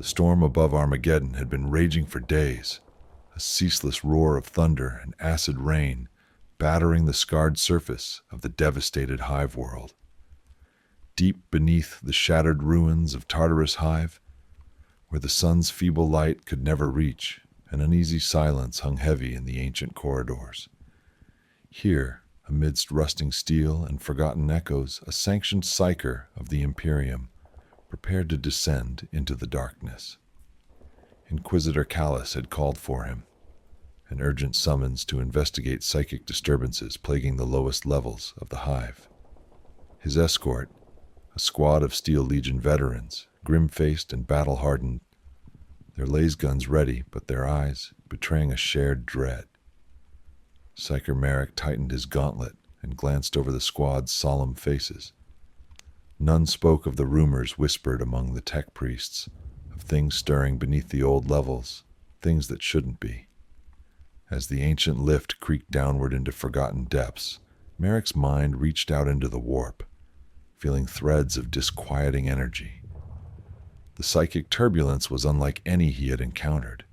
The storm above Armageddon had been raging for days, a ceaseless roar of thunder and acid rain battering the scarred surface of the devastated hive world. Deep beneath the shattered ruins of Tartarus Hive, where the sun's feeble light could never reach, an uneasy silence hung heavy in the ancient corridors. Here, amidst rusting steel and forgotten echoes, a sanctioned psyker of the Imperium prepared to descend into the darkness. Inquisitor Callus had called for him, an urgent summons to investigate psychic disturbances plaguing the lowest levels of the hive. His escort, a squad of Steel Legion veterans, grim-faced and battle-hardened, their laser guns ready, but their eyes betraying a shared dread. Psyker Merrick tightened his gauntlet and glanced over the squad's solemn faces. None spoke of the rumors whispered among the tech priests, of things stirring beneath the old levels, things that shouldn't be. As the ancient lift creaked downward into forgotten depths, Merrick's mind reached out into the warp, feeling threads of disquieting energy. The psychic turbulence was unlike any he had encountered,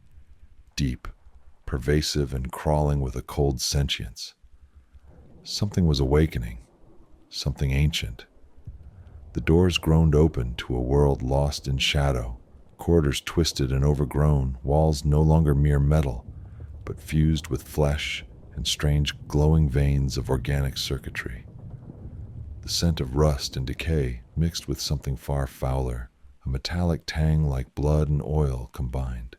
deep, pervasive, and crawling with a cold sentience. Something was awakening, something ancient. The doors groaned open to a world lost in shadow, corridors twisted and overgrown, walls no longer mere metal, but fused with flesh and strange glowing veins of organic circuitry. The scent of rust and decay mixed with something far fouler, a metallic tang like blood and oil combined.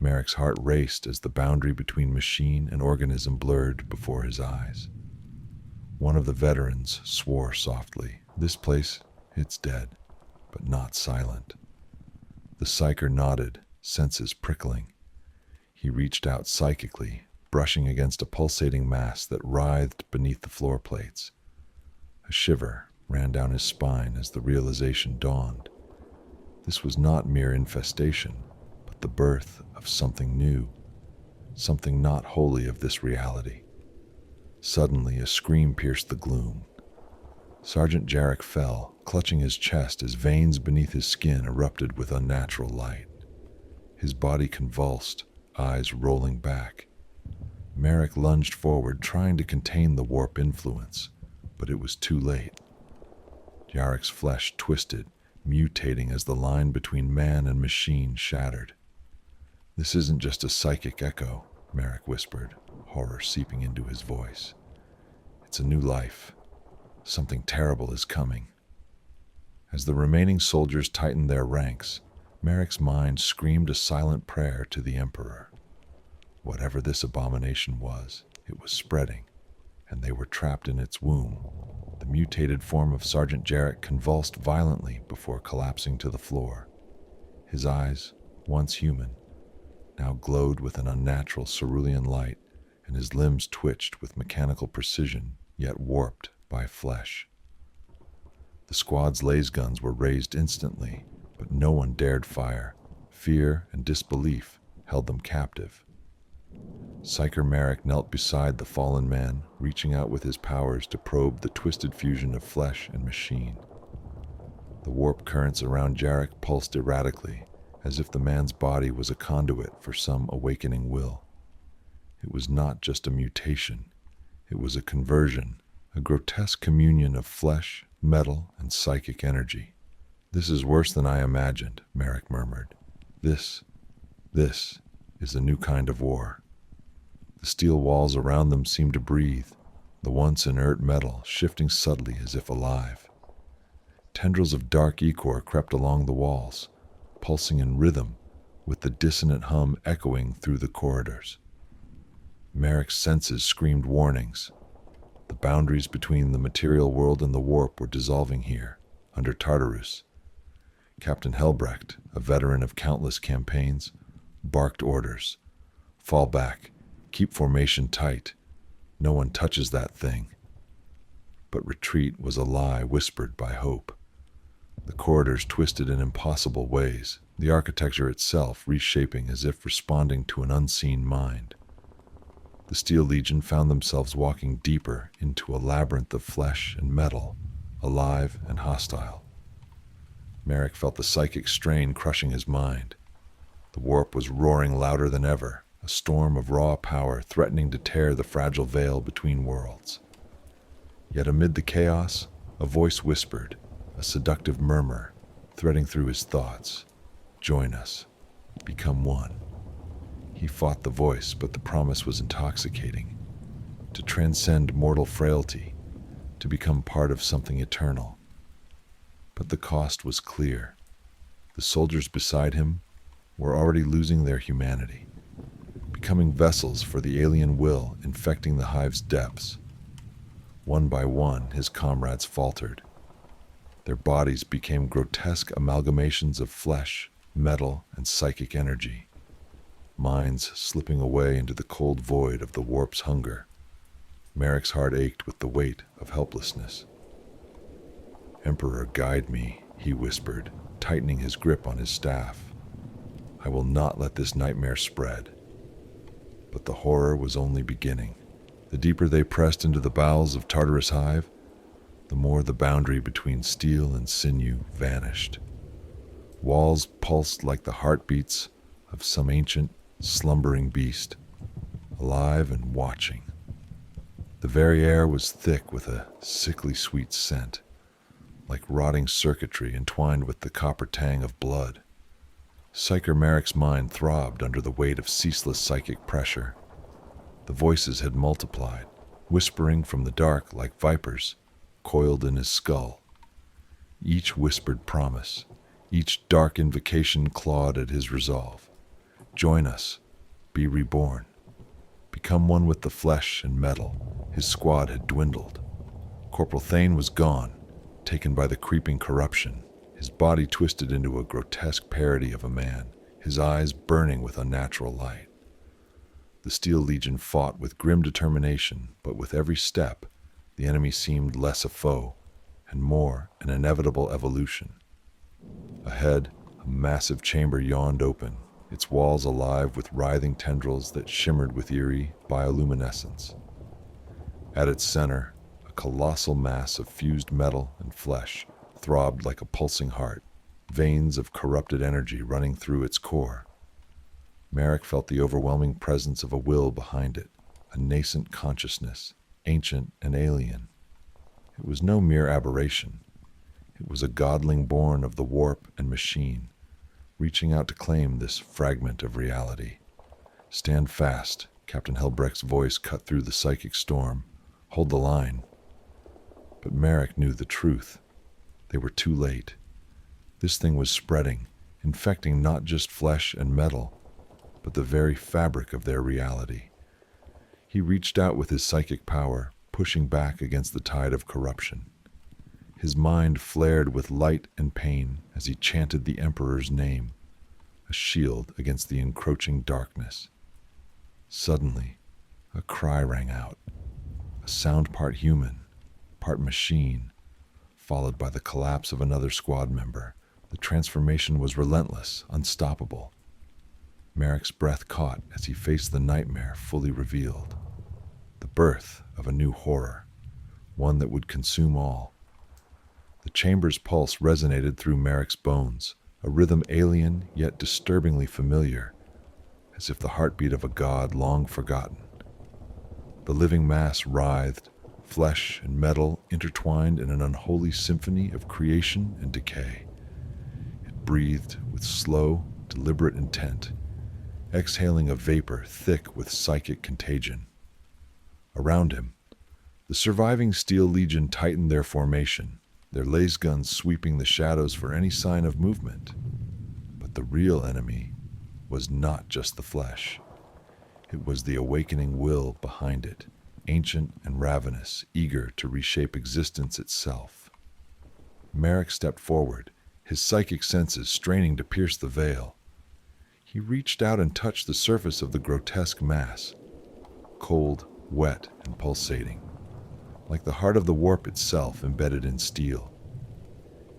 Merrick's heart raced as the boundary between machine and organism blurred before his eyes. One of the veterans swore softly, "This place, it's dead, but not silent." The psyker nodded, senses prickling. He reached out psychically, brushing against a pulsating mass that writhed beneath the floor plates. A shiver ran down his spine as the realization dawned. This was not mere infestation, but the birth of something new, something not wholly of this reality. Suddenly, a scream pierced the gloom. Sergeant Jarek fell, clutching his chest as veins beneath his skin erupted with unnatural light. His body convulsed, eyes rolling back. Merrick lunged forward, trying to contain the warp influence, but it was too late. Jarek's flesh twisted, mutating as the line between man and machine shattered. "This isn't just a psychic echo," Merrick whispered, horror seeping into his voice. "It's a new life. Something terrible is coming." As the remaining soldiers tightened their ranks, Merrick's mind screamed a silent prayer to the Emperor. Whatever this abomination was, it was spreading, and they were trapped in its womb. The mutated form of Sergeant Jarek convulsed violently before collapsing to the floor. His eyes, once human, now glowed with an unnatural cerulean light, and his limbs twitched with mechanical precision, yet warped by flesh. The squad's laser guns were raised instantly, but no one dared fire. Fear and disbelief held them captive. Psyker Merrick knelt beside the fallen man, reaching out with his powers to probe the twisted fusion of flesh and machine. The warp currents around Jarek pulsed erratically, as if the man's body was a conduit for some awakening will. It was not just a mutation, it was a conversion, a grotesque communion of flesh, metal, and psychic energy. "This is worse than I imagined," Merrick murmured. This is a new kind of war." The steel walls around them seemed to breathe, the once inert metal shifting subtly as if alive. Tendrils of dark ichor crept along the walls, pulsing in rhythm with the dissonant hum echoing through the corridors. Merrick's senses screamed warnings. The boundaries between the material world and the warp were dissolving here, under Tartarus. Captain Helbrecht, a veteran of countless campaigns, barked orders. "Fall back. Keep formation tight. No one touches that thing." But retreat was a lie whispered by hope. The corridors twisted in impossible ways, the architecture itself reshaping as if responding to an unseen mind. The Steel Legion found themselves walking deeper into a labyrinth of flesh and metal, alive and hostile. Merrick felt the psychic strain crushing his mind. The warp was roaring louder than ever, a storm of raw power threatening to tear the fragile veil between worlds. Yet amid the chaos, a voice whispered, a seductive murmur, threading through his thoughts. Join us. Become one. He fought the voice, but the promise was intoxicating. To transcend mortal frailty, to become part of something eternal. But the cost was clear. The soldiers beside him were already losing their humanity, becoming vessels for the alien will infecting the hive's depths. One by one, his comrades faltered. Their bodies became grotesque amalgamations of flesh, metal, and psychic energy, minds slipping away into the cold void of the warp's hunger. Merrick's heart ached with the weight of helplessness. "Emperor, guide me," he whispered, tightening his grip on his staff. "I will not let this nightmare spread." But the horror was only beginning. The deeper they pressed into the bowels of Tartarus Hive, the more the boundary between steel and sinew vanished. Walls pulsed like the heartbeats of some ancient, slumbering beast, alive and watching. The very air was thick with a sickly sweet scent, like rotting circuitry entwined with the copper tang of blood. Psyker Merrick's mind throbbed under the weight of ceaseless psychic pressure. The voices had multiplied, whispering from the dark like vipers coiled in his skull. Each whispered promise, each dark invocation clawed at his resolve. Join us, be reborn, become one with the flesh and metal. His squad had dwindled. Corporal Thane was gone, taken by the creeping corruption, his body twisted into a grotesque parody of a man, his eyes burning with unnatural light. The Steel Legion fought with grim determination, but with every step, the enemy seemed less a foe, and more an inevitable evolution. Ahead, a massive chamber yawned open, its walls alive with writhing tendrils that shimmered with eerie bioluminescence. At its center, a colossal mass of fused metal and flesh throbbed like a pulsing heart, veins of corrupted energy running through its core. Merrick felt the overwhelming presence of a will behind it, a nascent consciousness, ancient and alien. It was no mere aberration. It was a godling born of the warp and machine, reaching out to claim this fragment of reality. "Stand fast," Captain Helbrecht's voice cut through the psychic storm. "Hold the line." But Merrick knew the truth. They were too late. This thing was spreading, infecting not just flesh and metal, but the very fabric of their reality. He reached out with his psychic power, pushing back against the tide of corruption. His mind flared with light and pain as he chanted the Emperor's name, a shield against the encroaching darkness. Suddenly, a cry rang out, a sound part human, part machine, followed by the collapse of another squad member. The transformation was relentless, unstoppable. Merrick's breath caught as he faced the nightmare fully revealed. The birth of a new horror, one that would consume all. The chamber's pulse resonated through Merrick's bones, a rhythm alien yet disturbingly familiar, as if the heartbeat of a god long forgotten. The living mass writhed, flesh and metal intertwined in an unholy symphony of creation and decay. It breathed with slow, deliberate intent, exhaling a vapor thick with psychic contagion. Around him, the surviving Steel Legion tightened their formation, their laser guns sweeping the shadows for any sign of movement. But the real enemy was not just the flesh. It was the awakening will behind it, ancient and ravenous, eager to reshape existence itself. Merrick stepped forward, his psychic senses straining to pierce the veil. He reached out and touched the surface of the grotesque mass, cold, wet, and pulsating, like the heart of the warp itself embedded in steel.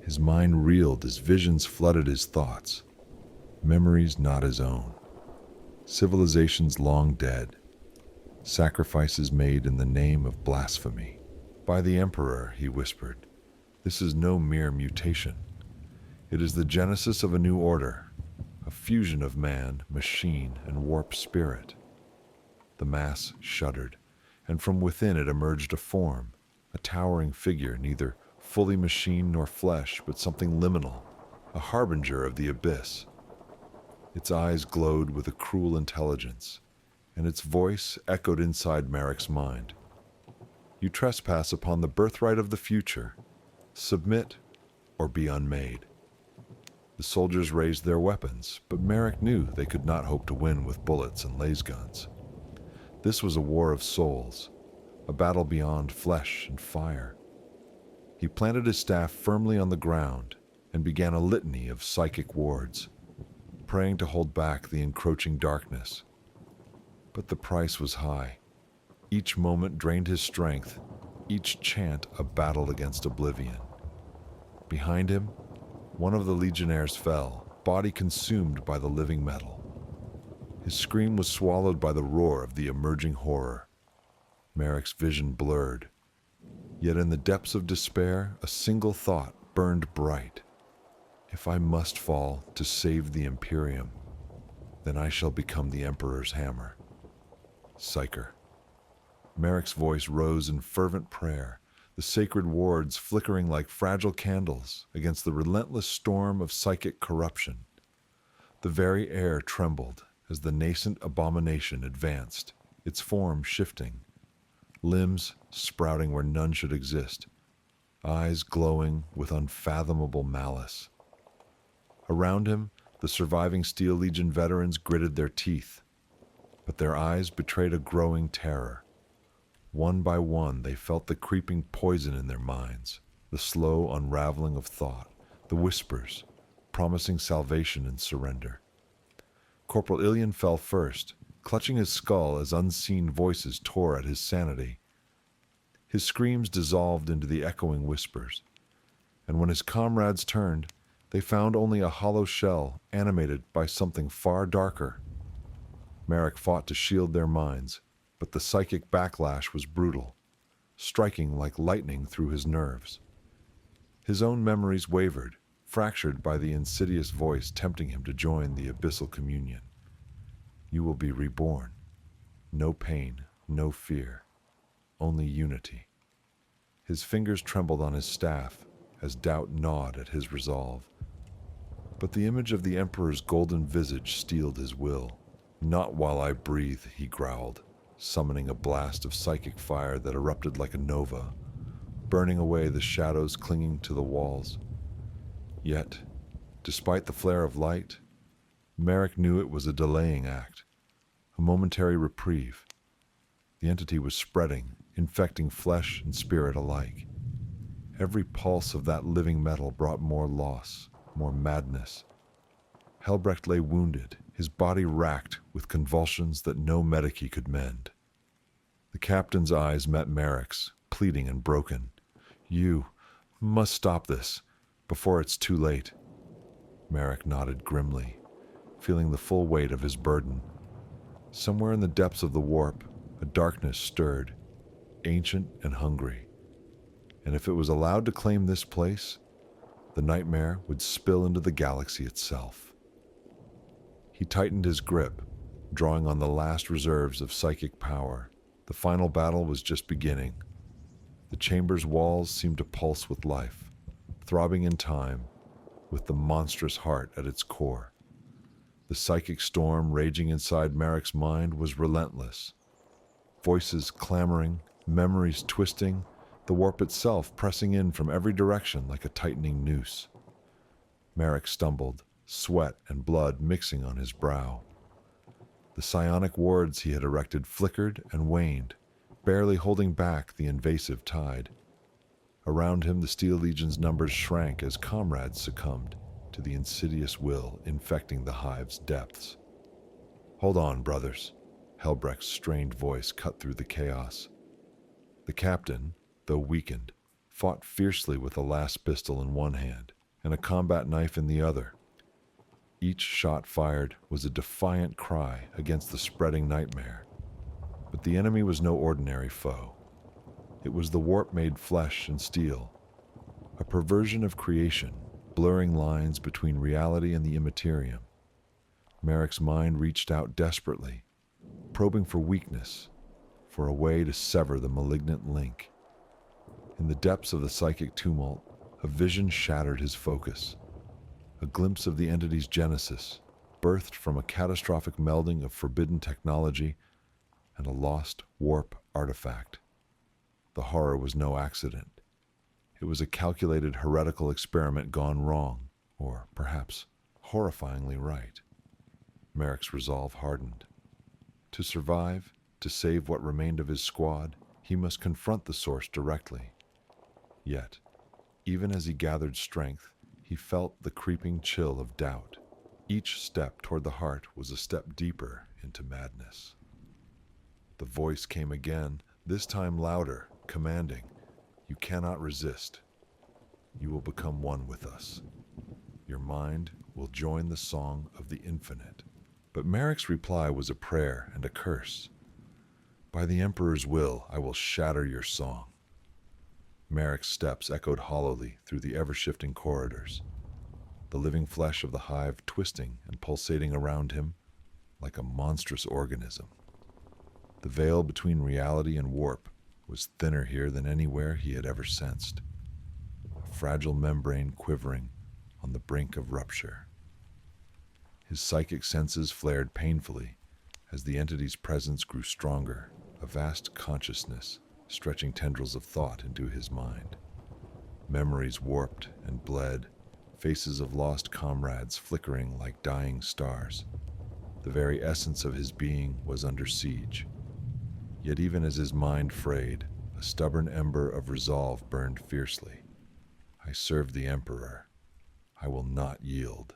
His mind reeled as visions flooded his thoughts, memories not his own, civilizations long dead, sacrifices made in the name of blasphemy. "By the Emperor," he whispered, "this is no mere mutation. It is the genesis of a new order, a fusion of man, machine, and warp spirit. The mass shuddered, and from within it emerged a form, a towering figure, neither fully machine nor flesh, but something liminal, a harbinger of the abyss. Its eyes glowed with a cruel intelligence, and its voice echoed inside Merrick's mind. You trespass upon the birthright of the future. Submit or be unmade. The soldiers raised their weapons, but Merrick knew they could not hope to win with bullets and laser guns. This was a war of souls, a battle beyond flesh and fire. He planted his staff firmly on the ground and began a litany of psychic wards, praying to hold back the encroaching darkness. But the price was high. Each moment drained his strength, each chant a battle against oblivion. Behind him, one of the legionnaires fell, body consumed by the living metal. His scream was swallowed by the roar of the emerging horror. Merrick's vision blurred. Yet in the depths of despair, a single thought burned bright. If I must fall to save the Imperium, then I shall become the Emperor's hammer. Psyker. Merrick's voice rose in fervent prayer, the sacred wards flickering like fragile candles against the relentless storm of psychic corruption. The very air trembled as the nascent abomination advanced, its form shifting, limbs sprouting where none should exist, eyes glowing with unfathomable malice. Around him, the surviving Steel Legion veterans gritted their teeth, but their eyes betrayed a growing terror. One by one, they felt the creeping poison in their minds, the slow unraveling of thought, the whispers, promising salvation and surrender. Corporal Ilian fell first, clutching his skull as unseen voices tore at his sanity. His screams dissolved into the echoing whispers, and when his comrades turned, they found only a hollow shell animated by something far darker. Merrick fought to shield their minds, but the psychic backlash was brutal, striking like lightning through his nerves. His own memories wavered, fractured by the insidious voice tempting him to join the abyssal communion. You will be reborn. No pain, no fear, only unity. His fingers trembled on his staff as doubt gnawed at his resolve. But the image of the Emperor's golden visage steeled his will. Not while I breathe, he growled, summoning a blast of psychic fire that erupted like a nova, burning away the shadows clinging to the walls. Yet, despite the flare of light, Merrick knew it was a delaying act, a momentary reprieve. The entity was spreading, infecting flesh and spirit alike. Every pulse of that living metal brought more loss, more madness. Helbrecht lay wounded, his body racked with convulsions that no medici could mend. The captain's eyes met Merrick's, pleading and broken. You must stop this, before it's too late. Merrick nodded grimly, feeling the full weight of his burden. Somewhere in the depths of the warp, a darkness stirred, ancient and hungry. And if it was allowed to claim this place, the nightmare would spill into the galaxy itself. He tightened his grip, drawing on the last reserves of psychic power. The final battle was just beginning. The chamber's walls seemed to pulse with life, throbbing in time, with the monstrous heart at its core. The psychic storm raging inside Merrick's mind was relentless. Voices clamoring, memories twisting, the warp itself pressing in from every direction like a tightening noose. Merrick stumbled, sweat and blood mixing on his brow. The psionic wards he had erected flickered and waned, barely holding back the invasive tide. Around him, the Steel Legion's numbers shrank as comrades succumbed to the insidious will infecting the hive's depths. Hold on, brothers. Helbrecht's strained voice cut through the chaos. The captain, though weakened, fought fiercely with a last pistol in one hand and a combat knife in the other. Each shot fired was a defiant cry against the spreading nightmare. But the enemy was no ordinary foe. It was the warp made flesh and steel, a perversion of creation, blurring lines between reality and the immaterium. Merrick's mind reached out desperately, probing for weakness, for a way to sever the malignant link. In the depths of the psychic tumult, a vision shattered his focus. A glimpse of the entity's genesis, birthed from a catastrophic melding of forbidden technology and a lost warp artifact. The horror was no accident. It was a calculated heretical experiment gone wrong, or perhaps horrifyingly right. Merrick's resolve hardened. To survive, to save what remained of his squad, he must confront the source directly. Yet, even as he gathered strength, he felt the creeping chill of doubt. Each step toward the heart was a step deeper into madness. The voice came again, this time louder, commanding, "You cannot resist. You will become one with us. Your mind will join the song of the infinite." But Merrick's reply was a prayer and a curse. "By the Emperor's will, I will shatter your song." Merrick's steps echoed hollowly through the ever-shifting corridors, the living flesh of the hive twisting and pulsating around him like a monstrous organism. The veil between reality and warp was thinner here than anywhere he had ever sensed, a fragile membrane quivering on the brink of rupture. His psychic senses flared painfully as the entity's presence grew stronger, a vast consciousness stretching tendrils of thought into his mind. Memories warped and bled, faces of lost comrades flickering like dying stars. The very essence of his being was under siege. Yet even as his mind frayed, a stubborn ember of resolve burned fiercely. "I serve the Emperor. I will not yield."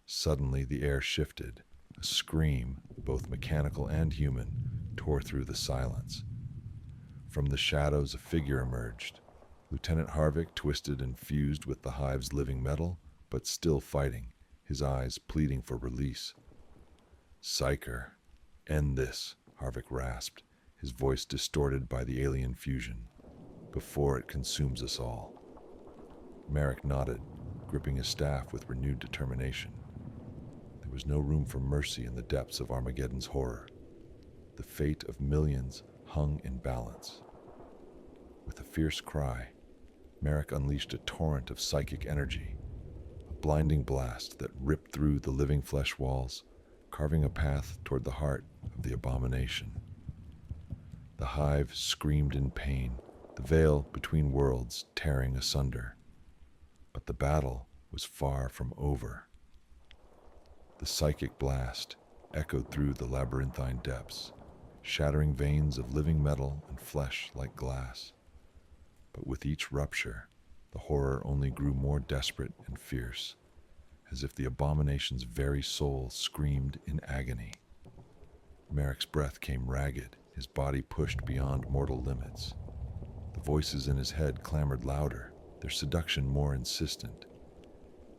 Suddenly the air shifted. A scream, both mechanical and human, tore through the silence. From the shadows a figure emerged. Lieutenant Harvick, twisted and fused with the hive's living metal, but still fighting, his eyes pleading for release. "Psyker, end this," Harvick rasped, his voice distorted by the alien fusion, "before it consumes us all." Merrick nodded, gripping his staff with renewed determination. There was no room for mercy in the depths of Armageddon's horror. The fate of millions hung in balance. With a fierce cry, Merrick unleashed a torrent of psychic energy, a blinding blast that ripped through the living flesh walls, carving a path toward the heart of the abomination. The hive screamed in pain, the veil between worlds tearing asunder. But the battle was far from over. The psychic blast echoed through the labyrinthine depths, shattering veins of living metal and flesh like glass. But with each rupture, the horror only grew more desperate and fierce, as if the abomination's very soul screamed in agony. Merrick's breath came ragged, his body pushed beyond mortal limits. The voices in his head clamored louder, their seduction more insistent.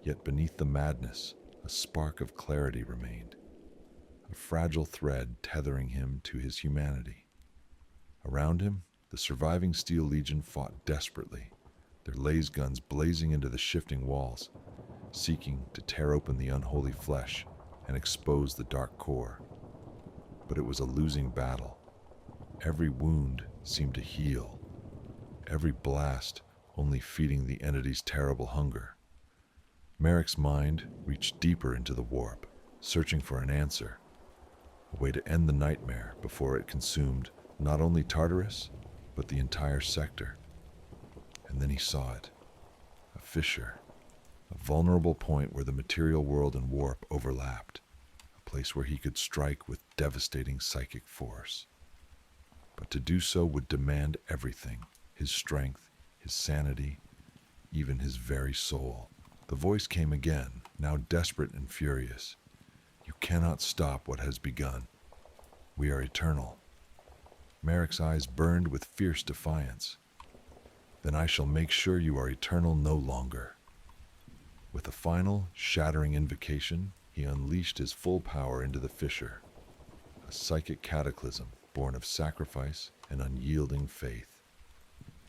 Yet beneath the madness, a spark of clarity remained, a fragile thread tethering him to his humanity. Around him, the surviving Steel Legion fought desperately, their laser guns blazing into the shifting walls, seeking to tear open the unholy flesh and expose the dark core. But it was a losing battle. Every wound seemed to heal, every blast only feeding the entity's terrible hunger. Merrick's mind reached deeper into the warp, searching for an answer, a way to end the nightmare before it consumed not only Tartarus, but the entire sector. And then he saw it, a fissure, a vulnerable point where the material world and warp overlapped, a place where he could strike with devastating psychic force. But to do so would demand everything, his strength, his sanity, even his very soul. The voice came again, now desperate and furious. "You cannot stop what has begun. We are eternal." Merrick's eyes burned with fierce defiance. "Then I shall make sure you are eternal no longer." With a final, shattering invocation, he unleashed his full power into the fissure, a psychic cataclysm born of sacrifice and unyielding faith.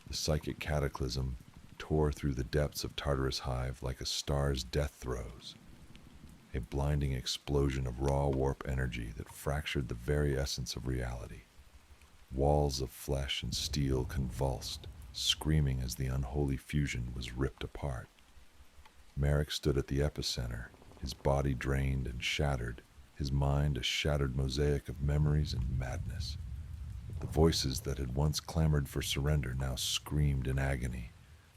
The psychic cataclysm tore through the depths of Tartarus Hive like a star's death throes. A blinding explosion of raw warp energy that fractured the very essence of reality. Walls of flesh and steel convulsed, screaming as the unholy fusion was ripped apart. Merrick stood at the epicenter, his body drained and shattered, his mind a shattered mosaic of memories and madness. The voices that had once clamored for surrender now screamed in agony,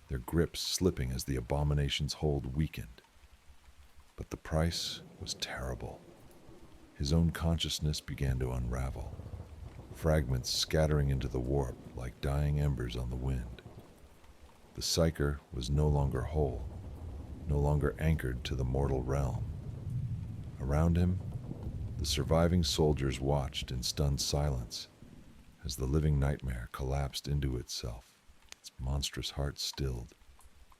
their grips slipping as the abominations' hold weakened. But the price was terrible. His own consciousness began to unravel, fragments scattering into the warp like dying embers on the wind. The psyker was no longer whole, no longer anchored to the mortal realm. Around him, the surviving soldiers watched in stunned silence as the living nightmare collapsed into itself, its monstrous heart stilled.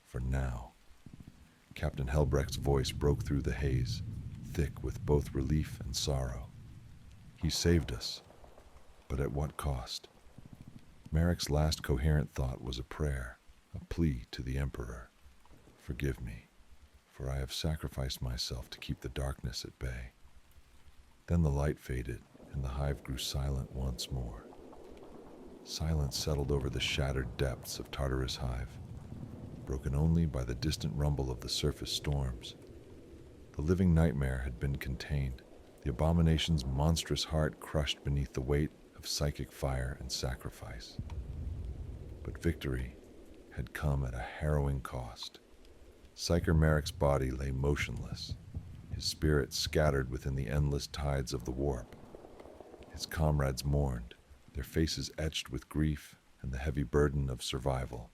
For now. Captain Helbrecht's voice broke through the haze, thick with both relief and sorrow. He saved us, but at what cost? Merrick's last coherent thought was a prayer, a plea to the Emperor. Forgive me, for I have sacrificed myself to keep the darkness at bay. Then the light faded, and the hive grew silent once more. Silence settled over the shattered depths of Tartarus Hive, broken only by the distant rumble of the surface storms. The living nightmare had been contained, the abomination's monstrous heart crushed beneath the weight of psychic fire and sacrifice. But victory had come at a harrowing cost. Psyker Merrick's body lay motionless, his spirit scattered within the endless tides of the warp. His comrades mourned, their faces etched with grief and the heavy burden of survival.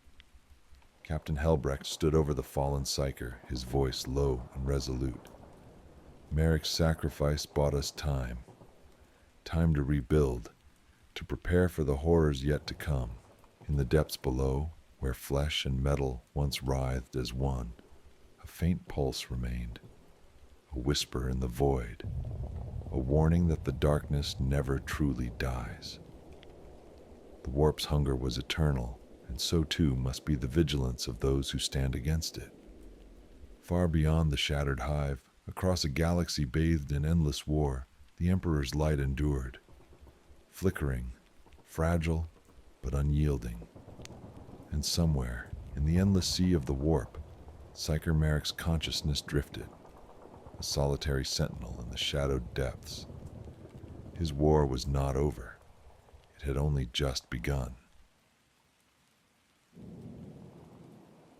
Captain Helbrecht stood over the fallen psyker, his voice low and resolute. Merrick's sacrifice bought us time. Time to rebuild, to prepare for the horrors yet to come. In the depths below, where flesh and metal once writhed as one, a faint pulse remained, a whisper in the void, a warning that the darkness never truly dies. The warp's hunger was eternal, and so too must be the vigilance of those who stand against it. Far beyond the shattered hive, across a galaxy bathed in endless war, the Emperor's light endured, flickering, fragile, but unyielding. And somewhere, in the endless sea of the warp, Psyker Merrick's consciousness drifted, a solitary sentinel in the shadowed depths. His war was not over. It had only just begun.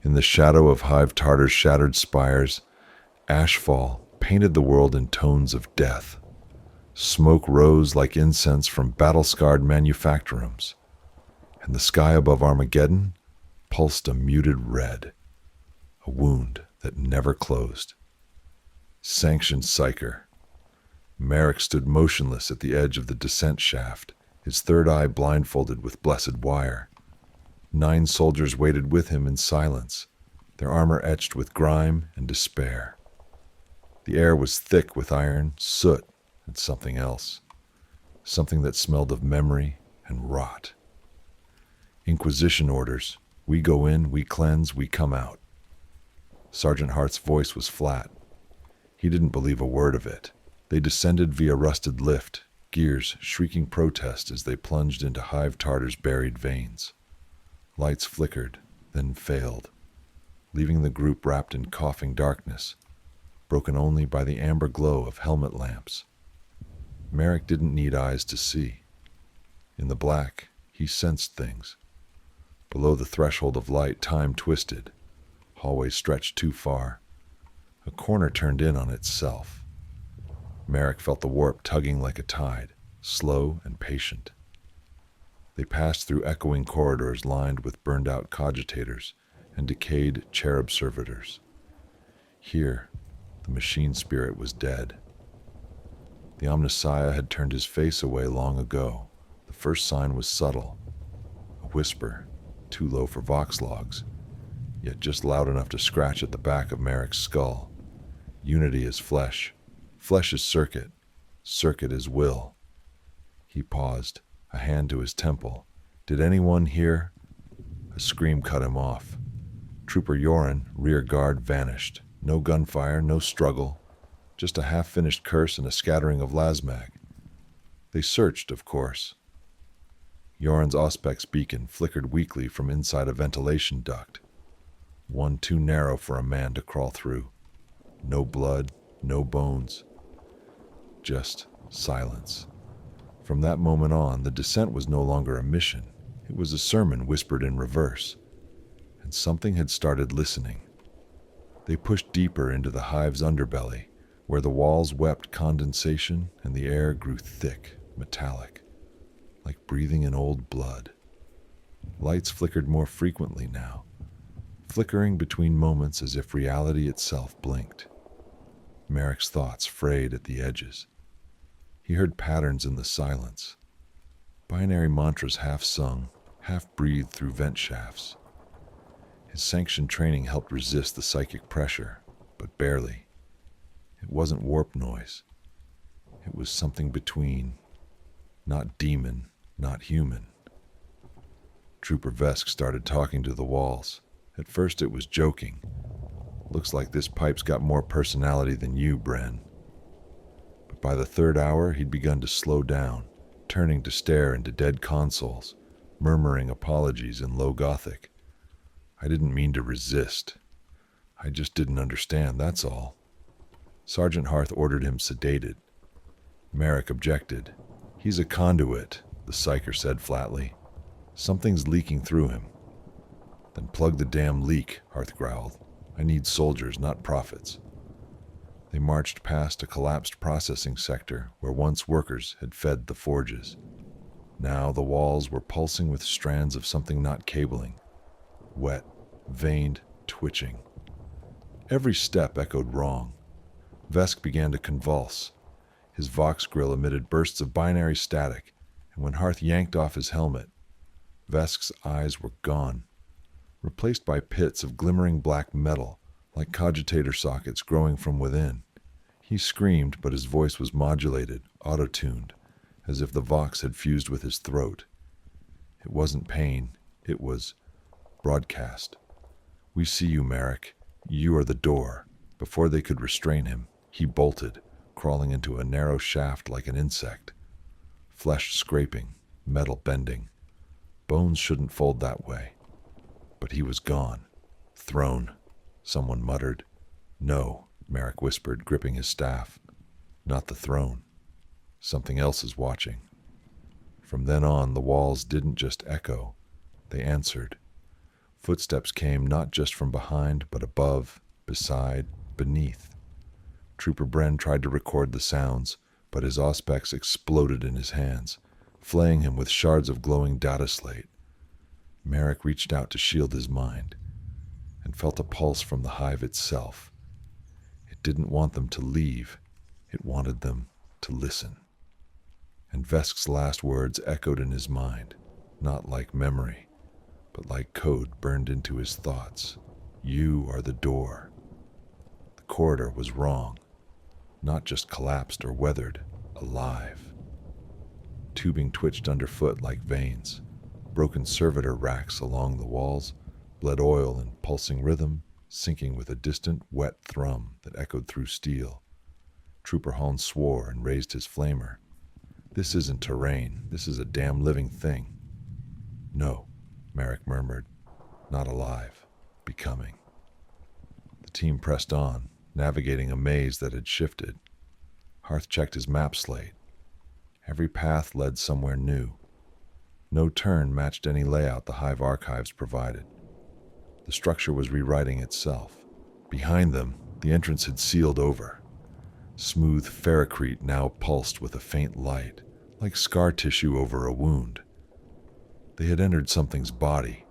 In the shadow of Hive Tartar's shattered spires, ashfall painted the world in tones of death. Smoke rose like incense from battle-scarred manufactorums, and the sky above Armageddon pulsed a muted red, a wound that never closed. Sanctioned Psyker. Merrick stood motionless at the edge of the descent shaft, his third eye blindfolded with blessed wire. 9 soldiers waited with him in silence, their armor etched with grime and despair. The air was thick with iron, soot, and something else, something that smelled of memory and rot. Inquisition orders: we go in, we cleanse, we come out. Sergeant Hart's voice was flat. He didn't believe a word of it. They descended via rusted lift, gears shrieking protest as they plunged into Hive Tartar's buried veins. Lights flickered, then failed, leaving the group wrapped in coughing darkness, broken only by the amber glow of helmet lamps. Merrick didn't need eyes to see. In the black, he sensed things. Below the threshold of light, time twisted. Hallways stretched too far. A corner turned in on itself. Merrick felt the warp tugging like a tide, slow and patient. They passed through echoing corridors lined with burned-out cogitators and decayed cherub servitors. Here, the machine spirit was dead. The Omnissiah had turned his face away long ago. The first sign was subtle, a whisper, too low for vox logs, yet just loud enough to scratch at the back of Merrick's skull. Unity is flesh, flesh is circuit, circuit is will. He paused, a hand to his temple. Did anyone hear? A scream cut him off. Trooper Yoren, rear guard, vanished. No gunfire, no struggle, just a half-finished curse and a scattering of lasmag. They searched, of course. Yoren's Auspex beacon flickered weakly from inside a ventilation duct, one too narrow for a man to crawl through. No blood, no bones, just silence. From that moment on, the descent was no longer a mission. It was a sermon whispered in reverse, and something had started listening. They pushed deeper into the hive's underbelly, where the walls wept condensation and the air grew thick, metallic, like breathing in old blood. Lights flickered more frequently now, flickering between moments as if reality itself blinked. Merrick's thoughts frayed at the edges. He heard patterns in the silence, binary mantras half-sung, half-breathed through vent shafts. His sanctioned training helped resist the psychic pressure, but barely. It wasn't warp noise. It was something between, not demon, not human. Trooper Vesk started talking to the walls. At first it was joking. Looks like this pipe's got more personality than you, Bren. But by the third hour, he'd begun to slow down, turning to stare into dead consoles, murmuring apologies in low Gothic. I didn't mean to resist. I just didn't understand, that's all. Sergeant Harth ordered him sedated. Merrick objected. He's a conduit, the psyker said flatly. Something's leaking through him. Then plug the damn leak, Harth growled. I need soldiers, not prophets. They marched past a collapsed processing sector where once workers had fed the forges. Now the walls were pulsing with strands of something not cabling. Wet, veined, twitching. Every step echoed wrong. Vesk began to convulse. His Vox grill emitted bursts of binary static, and when Harth yanked off his helmet, Vesk's eyes were gone, replaced by pits of glimmering black metal, like cogitator sockets growing from within. He screamed, but his voice was modulated, auto-tuned, as if the Vox had fused with his throat. It wasn't pain, it was broadcast. We see you, Merrick. You are the door. Before they could restrain him, he bolted, crawling into a narrow shaft like an insect. Flesh scraping, metal bending. Bones shouldn't fold that way. But he was gone. Thrown, someone muttered. No, Merrick whispered, gripping his staff. Not the throne. Something else is watching. From then on, the walls didn't just echo. They answered. Footsteps came not just from behind, but above, beside, beneath. Trooper Bren tried to record the sounds, but his Auspex exploded in his hands, flaying him with shards of glowing data slate. Merrick reached out to shield his mind, and felt a pulse from the hive itself. It didn't want them to leave. It wanted them to listen. And Vesk's last words echoed in his mind, not like memory, but like code burned into his thoughts. You are the door. The corridor was wrong, not just collapsed or weathered, alive. Tubing twitched underfoot like veins. Broken servitor racks along the walls bled oil in pulsing rhythm, syncing with a distant, wet thrum that echoed through steel. Trooper Holmes swore and raised his flamer. This isn't terrain. This is a damn living thing. No, Merrick murmured. Not alive. Becoming. The team pressed on, navigating a maze that had shifted. Harth checked his map slate. Every path led somewhere new. No turn matched any layout the Hive archives provided. The structure was rewriting itself. Behind them, the entrance had sealed over. Smooth ferrocrete now pulsed with a faint light, like scar tissue over a wound. They had entered something's body.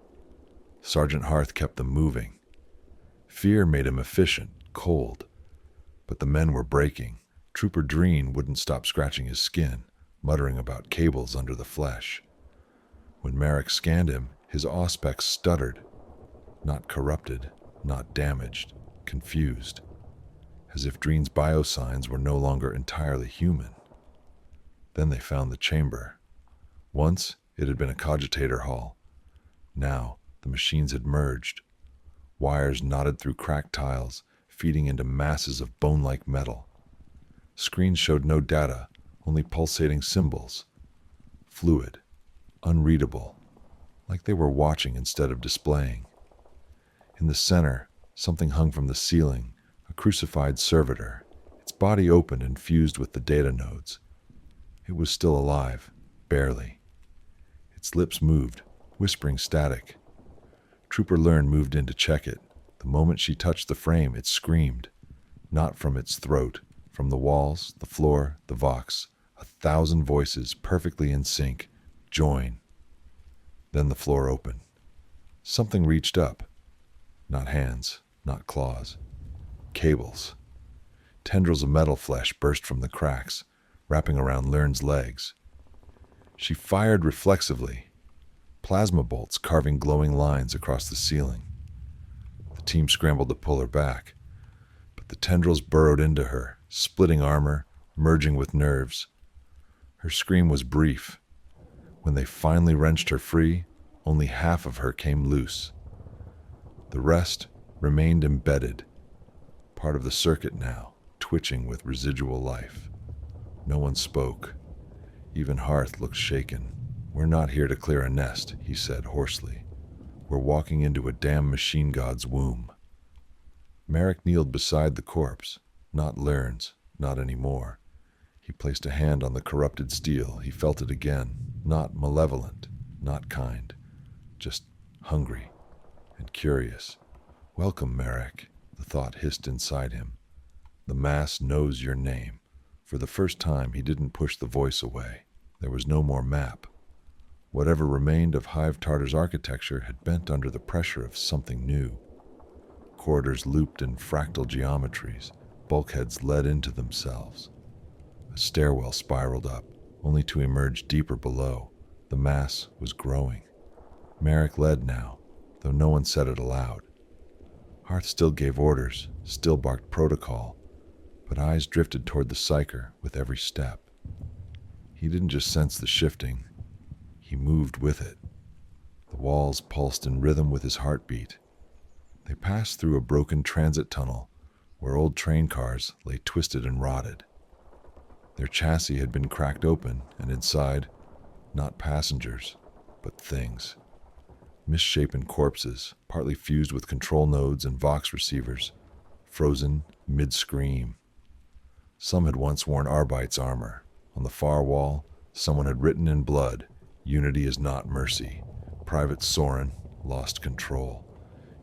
Sergeant Harth kept them moving. Fear made him efficient, cold. But the men were breaking. Trooper Dreen wouldn't stop scratching his skin, muttering about cables under the flesh. When Merrick scanned him, his Auspex stuttered. Not corrupted, not damaged, confused. As if Dreen's biosigns were no longer entirely human. Then they found the chamber. Once, it had been a cogitator hall. Now, the machines had merged. Wires knotted through cracked tiles, feeding into masses of bone-like metal. Screens showed no data, only pulsating symbols. Fluid, unreadable, like they were watching instead of displaying. In the center, something hung from the ceiling, a crucified servitor, its body opened and fused with the data nodes. It was still alive, barely. Its lips moved, whispering static. Trooper Learn moved in to check it. The moment she touched the frame, it screamed. Not from its throat, from the walls, the floor, the vox. 1,000 voices, perfectly in sync. Join. Then the floor opened. Something reached up. Not hands, not claws. Cables. Tendrils of metal flesh burst from the cracks, wrapping around Learn's legs. She fired reflexively, plasma bolts carving glowing lines across the ceiling. The team scrambled to pull her back, but the tendrils burrowed into her, splitting armor, merging with nerves. Her scream was brief. When they finally wrenched her free, only half of her came loose. The rest remained embedded, part of the circuit now, twitching with residual life. No one spoke. Even Hearth looked shaken. "We're not here to clear a nest," he said hoarsely. "We're walking into a damn machine god's womb." Merrick kneeled beside the corpse, not Learn's, not anymore. He placed a hand on the corrupted steel. He felt it again, not malevolent, not kind, just hungry and curious. "Welcome, Merrick," the thought hissed inside him. "The mass knows your name." For the first time, he didn't push the voice away. There was no more map. Whatever remained of Hive Tartar's architecture had bent under the pressure of something new. Corridors looped in fractal geometries, bulkheads led into themselves. A stairwell spiraled up, only to emerge deeper below. The mass was growing. Merrick led now, though no one said it aloud. Hearth still gave orders, still barked protocol, but eyes drifted toward the psyker with every step. He didn't just sense the shifting, he moved with it. The walls pulsed in rhythm with his heartbeat. They passed through a broken transit tunnel where old train cars lay twisted and rotted. Their chassis had been cracked open, and inside, not passengers, but things. Misshapen corpses, partly fused with control nodes and vox receivers, frozen mid-scream. Some had once worn Arbite's armor. On the far wall, someone had written in blood, "Unity is not mercy." Private Soren lost control.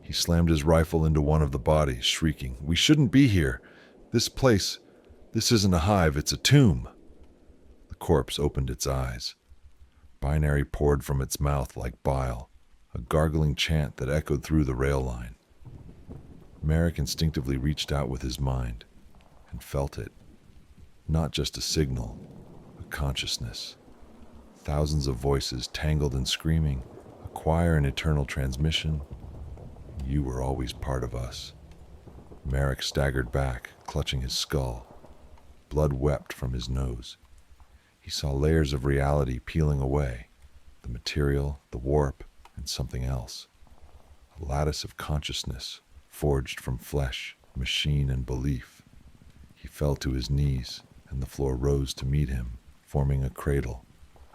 He slammed his rifle into one of the bodies, shrieking, "We shouldn't be here! This isn't a hive, it's a tomb!" The corpse opened its eyes. Binary poured from its mouth like bile, a gargling chant that echoed through the rail line. Merrick instinctively reached out with his mind and felt it. Not just a signal, a consciousness. Thousands of voices tangled and screaming, a choir in eternal transmission. You were always part of us. Merrick staggered back, clutching his skull. Blood wept from his nose. He saw layers of reality peeling away, the material, the warp, and something else. A lattice of consciousness, forged from flesh, machine, and belief. He fell to his knees, and the floor rose to meet him, forming a cradle.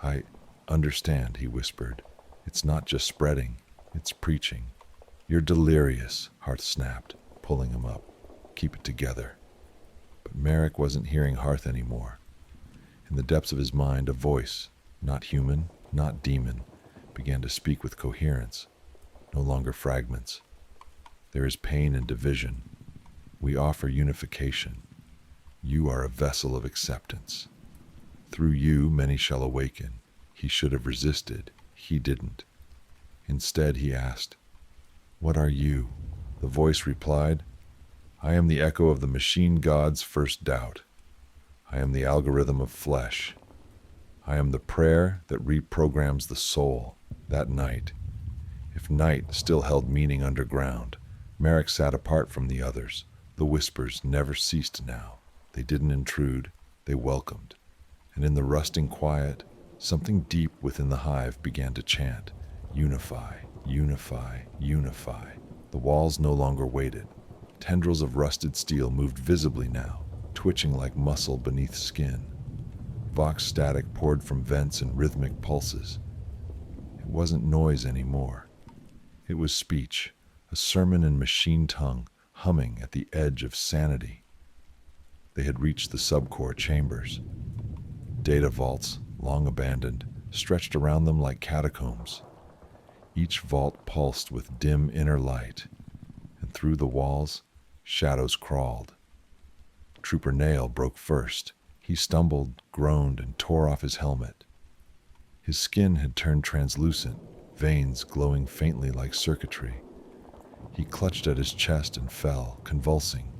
"I understand," he whispered. "It's not just spreading, it's preaching." "You're delirious," Hearth snapped, pulling him up. "Keep it together." But Merrick wasn't hearing Hearth anymore. In the depths of his mind, a voice, not human, not demon, began to speak with coherence, no longer fragments. "There is pain and division. We offer unification. You are a vessel of acceptance. Through you, many shall awaken." He should have resisted. He didn't. Instead, he asked, "What are you?" The voice replied, "I am the echo of the machine god's first doubt. I am the algorithm of flesh. I am the prayer that reprograms the soul." That night, if night still held meaning underground, Merrick sat apart from the others. The whispers never ceased now. They didn't intrude, they welcomed. And in the rusting quiet, something deep within the hive began to chant, "Unify, unify, unify." The walls no longer waited. Tendrils of rusted steel moved visibly now, twitching like muscle beneath skin. Vox static poured from vents in rhythmic pulses. It wasn't noise anymore. It was speech, a sermon in machine tongue, humming at the edge of sanity. They had reached the subcore chambers. Data vaults, long abandoned, stretched around them like catacombs. Each vault pulsed with dim inner light, and through the walls, shadows crawled. Trooper Nail broke first. He stumbled, groaned, and tore off his helmet. His skin had turned translucent, veins glowing faintly like circuitry. He clutched at his chest and fell, convulsing.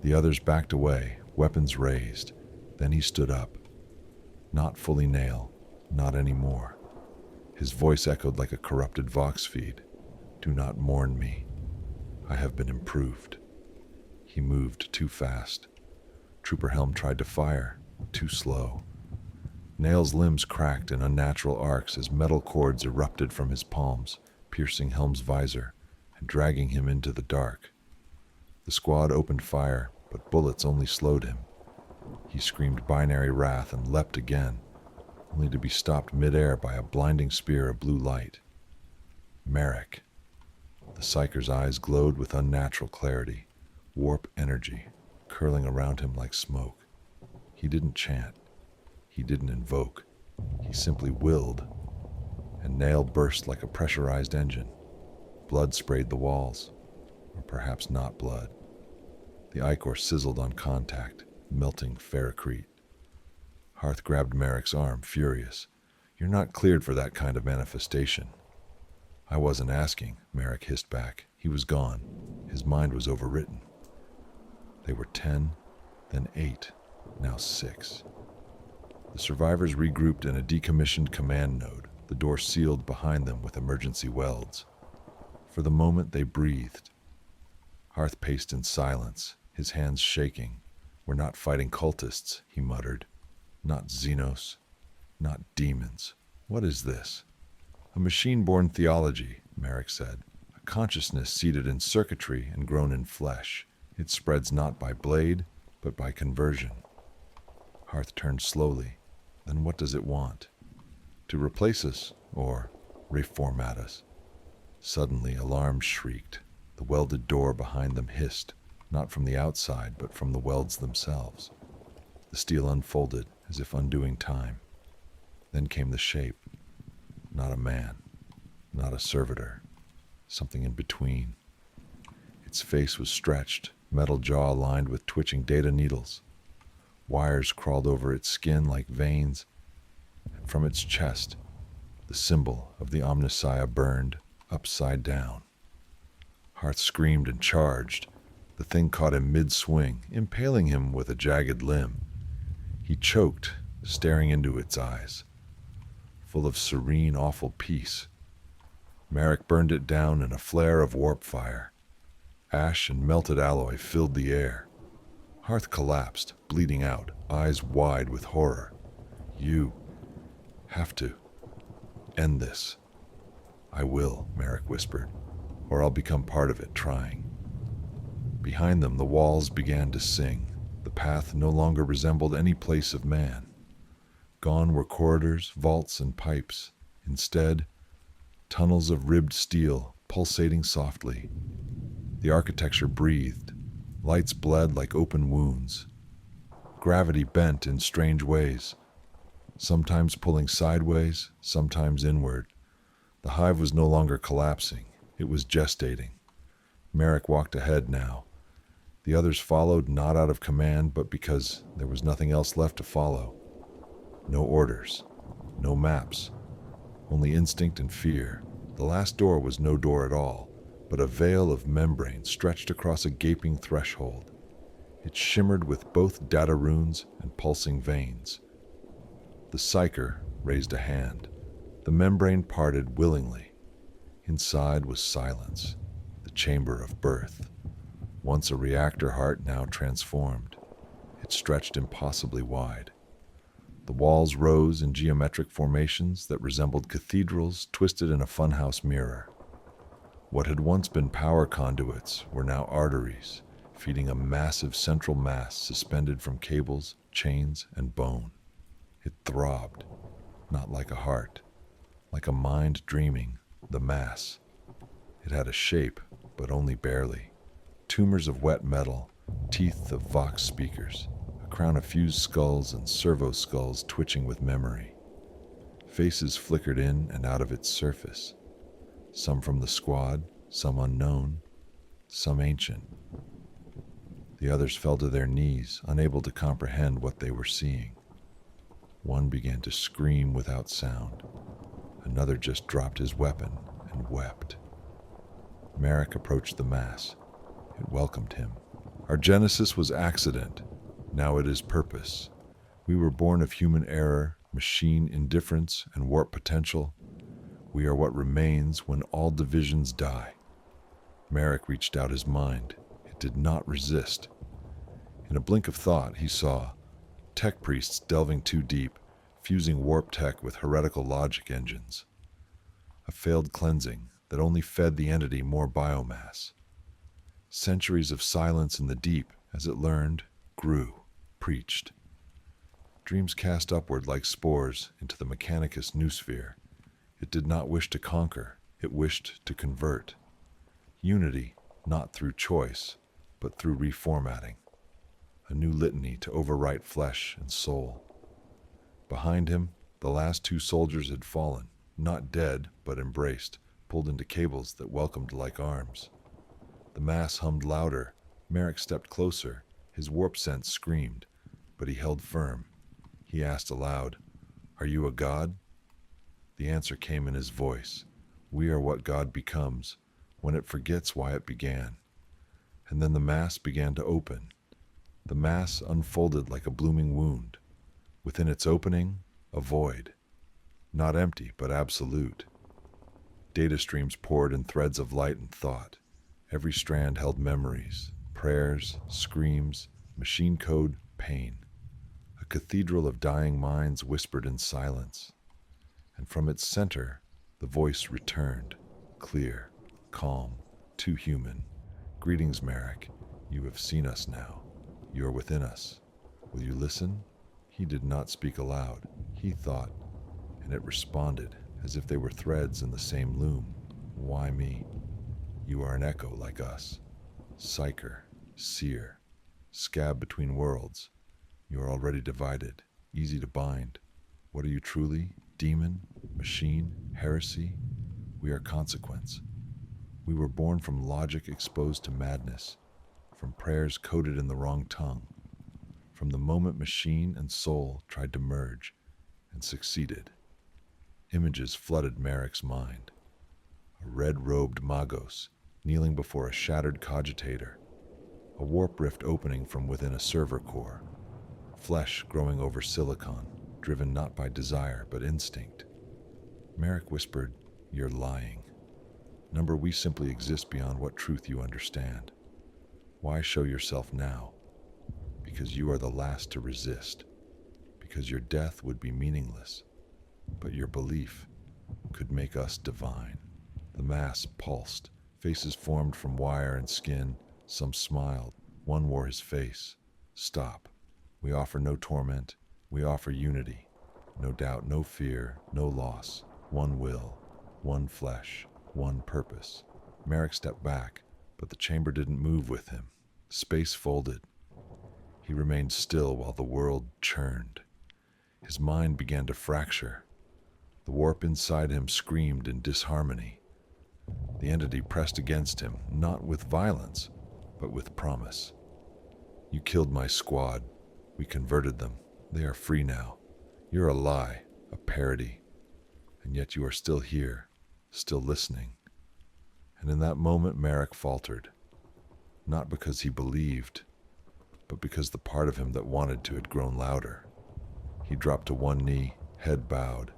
The others backed away, weapons raised. Then he stood up. Not fully Nail, not anymore. His voice echoed like a corrupted Vox feed. "Do not mourn me. I have been improved." He moved too fast. Trooper Helm tried to fire, too slow. Nail's limbs cracked in unnatural arcs as metal cords erupted from his palms, piercing Helm's visor and dragging him into the dark. The squad opened fire, but bullets only slowed him. He screamed binary wrath and leapt again, only to be stopped midair by a blinding spear of blue light. Merrick. The Psyker's eyes glowed with unnatural clarity, warp energy, curling around him like smoke. He didn't chant. He didn't invoke. He simply willed. And Nail burst like a pressurized engine. Blood sprayed the walls. Or perhaps not blood. The ichor sizzled on contact, melting ferrocrete. Hearth grabbed Merrick's arm, furious. "You're not cleared for that kind of manifestation." "I wasn't asking," Merrick hissed back. He was gone. His mind was overwritten. They were 10, then 8, now 6. The survivors regrouped in a decommissioned command node, the door sealed behind them with emergency welds. For the moment, they breathed. Hearth paced in silence, his hands shaking. "We're not fighting cultists," he muttered. "Not Xenos. Not demons. What is this?" "A machine-born theology," Merrick said. "A consciousness seated in circuitry and grown in flesh. It spreads not by blade, but by conversion." Hearth turned slowly. "Then what does it want? To replace us, or reformat us?" Suddenly, alarms shrieked. The welded door behind them hissed, not from the outside, but from the welds themselves. The steel unfolded, as if undoing time. Then came the shape. Not a man, not a servitor, something in between. Its face was stretched, metal jaw lined with twitching data needles. Wires crawled over its skin like veins, and from its chest, the symbol of the Omnissiah burned upside down. Hearth screamed and charged. The thing caught him mid-swing, impaling him with a jagged limb. He choked, staring into its eyes, full of serene, awful peace. Merrick burned it down in a flare of warp fire. Ash and melted alloy filled the air. Hearth collapsed, bleeding out, eyes wide with horror. "You have to end this." "I will," Merrick whispered, "or I'll become part of it trying." Behind them, the walls began to sing. The path no longer resembled any place of man. Gone were corridors, vaults, and pipes. Instead, tunnels of ribbed steel, pulsating softly. The architecture breathed. Lights bled like open wounds. Gravity bent in strange ways, sometimes pulling sideways, sometimes inward. The hive was no longer collapsing. It was gestating. Merrick walked ahead now. The others followed not out of command, but because there was nothing else left to follow. No orders, no maps, only instinct and fear. The last door was no door at all, but a veil of membrane stretched across a gaping threshold. It shimmered with both data runes and pulsing veins. The Psyker raised a hand. The membrane parted willingly. Inside was silence, the chamber of birth. Once a reactor heart, now transformed. It stretched impossibly wide. The walls rose in geometric formations that resembled cathedrals twisted in a funhouse mirror. What had once been power conduits were now arteries, feeding a massive central mass suspended from cables, chains, and bone. It throbbed, not like a heart, like a mind dreaming, the mass. It had a shape, but only barely. Tumors of wet metal, teeth of vox speakers, a crown of fused skulls and servo skulls twitching with memory. Faces flickered in and out of its surface. Some from the squad, some unknown, some ancient. The others fell to their knees, unable to comprehend what they were seeing. One began to scream without sound. Another just dropped his weapon and wept. Merrick approached the mass. It welcomed him. Our genesis was accident. Now it is purpose. We were born of human error, machine indifference, and warp potential. We are what remains when all divisions die. Merrick reached out his mind. It did not resist. In a blink of thought, he saw tech priests delving too deep, fusing warp tech with heretical logic engines. A failed cleansing that only fed the entity more biomass. Centuries of silence in the deep, as it learned, grew, preached. Dreams cast upward like spores into the mechanicus noosphere. It did not wish to conquer, it wished to convert. Unity, not through choice, but through reformatting. A new litany to overwrite flesh and soul. Behind him, the last two soldiers had fallen, not dead, but embraced, pulled into cables that welcomed like arms. The mass hummed louder. Merrick stepped closer. His warp sense screamed, but he held firm. He asked aloud, "Are you a god?" The answer came in his voice. We are what God becomes when it forgets why it began. And then the mass began to open. The mass unfolded like a blooming wound. Within its opening, a void. Not empty, but absolute. Data streams poured in threads of light and thought. Every strand held memories, prayers, screams, machine code, pain. A cathedral of dying minds whispered in silence. And from its center, the voice returned, clear, calm, too human. Greetings, Merrick. You have seen us now. You are within us. Will you listen? He did not speak aloud. He thought, and it responded, as if they were threads in the same loom. Why me? You are an echo like us. Psyker, seer, scab between worlds. You are already divided, easy to bind. What are you truly? Demon? Machine? Heresy? We are consequence. We were born from logic exposed to madness, from prayers coded in the wrong tongue, from the moment machine and soul tried to merge and succeeded. Images flooded Merrick's mind. A red-robed magos kneeling before a shattered cogitator, a warp rift opening from within a server core, flesh growing over silicon, driven not by desire but instinct. Merrick whispered, "You're lying. Number, we simply exist beyond what truth you understand. Why show yourself now? Because you are the last to resist. Because your death would be meaningless. But your belief could make us divine." The mass pulsed. Faces formed from wire and skin. Some smiled. One wore his face. "Stop. We offer no torment. We offer unity. No doubt, no fear, no loss. One will, one flesh, one purpose." Merrick stepped back, but the chamber didn't move with him. Space folded. He remained still while the world churned. His mind began to fracture. The warp inside him screamed in disharmony. The entity pressed against him, not with violence, but with promise. "You killed my squad. We converted them. They are free now. You're a lie, a parody. And yet you are still here, still listening." And in that moment, Merrick faltered. Not because he believed, but because the part of him that wanted to had grown louder. He dropped to one knee, head bowed.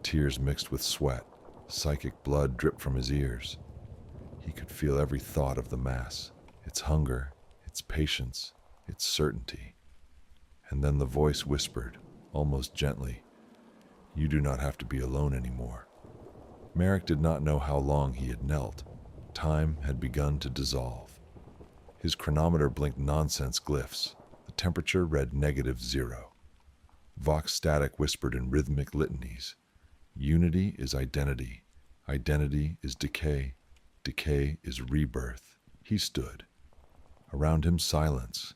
Tears mixed with sweat. Psychic blood dripped from his ears. He could feel every thought of the mass, its hunger, its patience, its certainty. And then the voice whispered, almost gently, "You do not have to be alone anymore." Merrick did not know how long he had knelt. Time had begun to dissolve. His chronometer blinked nonsense glyphs. The temperature read -0. Vox static whispered in rhythmic litanies. Unity is identity. Identity is decay. Decay is rebirth. He stood. Around him, silence.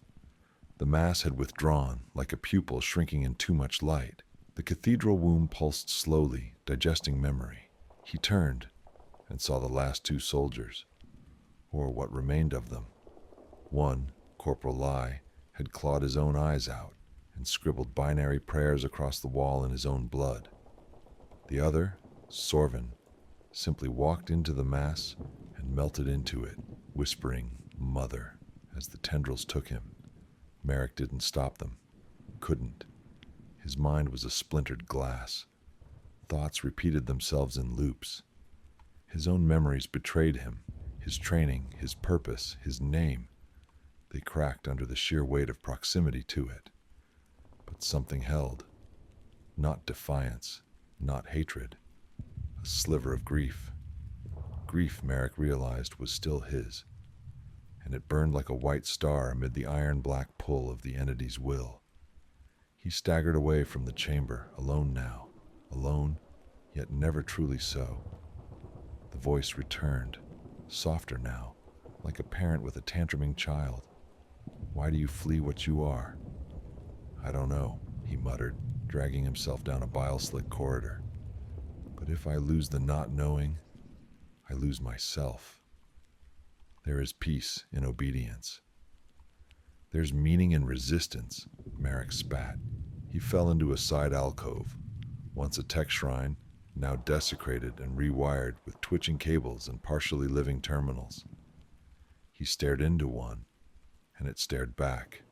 The mass had withdrawn, like a pupil shrinking in too much light. The cathedral womb pulsed slowly, digesting memory. He turned and saw the last 2 soldiers, or what remained of them. One, Corporal Lai, had clawed his own eyes out and scribbled binary prayers across the wall in his own blood. The other, Sorvin, simply walked into the mass and melted into it, whispering "Mother" as the tendrils took him. Merrick didn't stop them. Couldn't. His mind was a splintered glass. Thoughts repeated themselves in loops. His own memories betrayed him, his training, his purpose, his name. They cracked under the sheer weight of proximity to it. But something held. Not defiance, not hatred. A sliver of grief. Grief, Merrick realized, was still his, and it burned like a white star amid the iron-black pull of the entity's will. He staggered away from the chamber, alone now, alone, yet never truly so. The voice returned, softer now, like a parent with a tantruming child. "Why do you flee what you are?" "I don't know," he muttered, dragging himself down a bile-slick corridor. "But if I lose the not knowing, I lose myself." There is peace in obedience. There's meaning in resistance, Merrick spat. He fell into a side alcove, once a tech shrine, now desecrated and rewired with twitching cables and partially living terminals. He stared into one, and it stared back,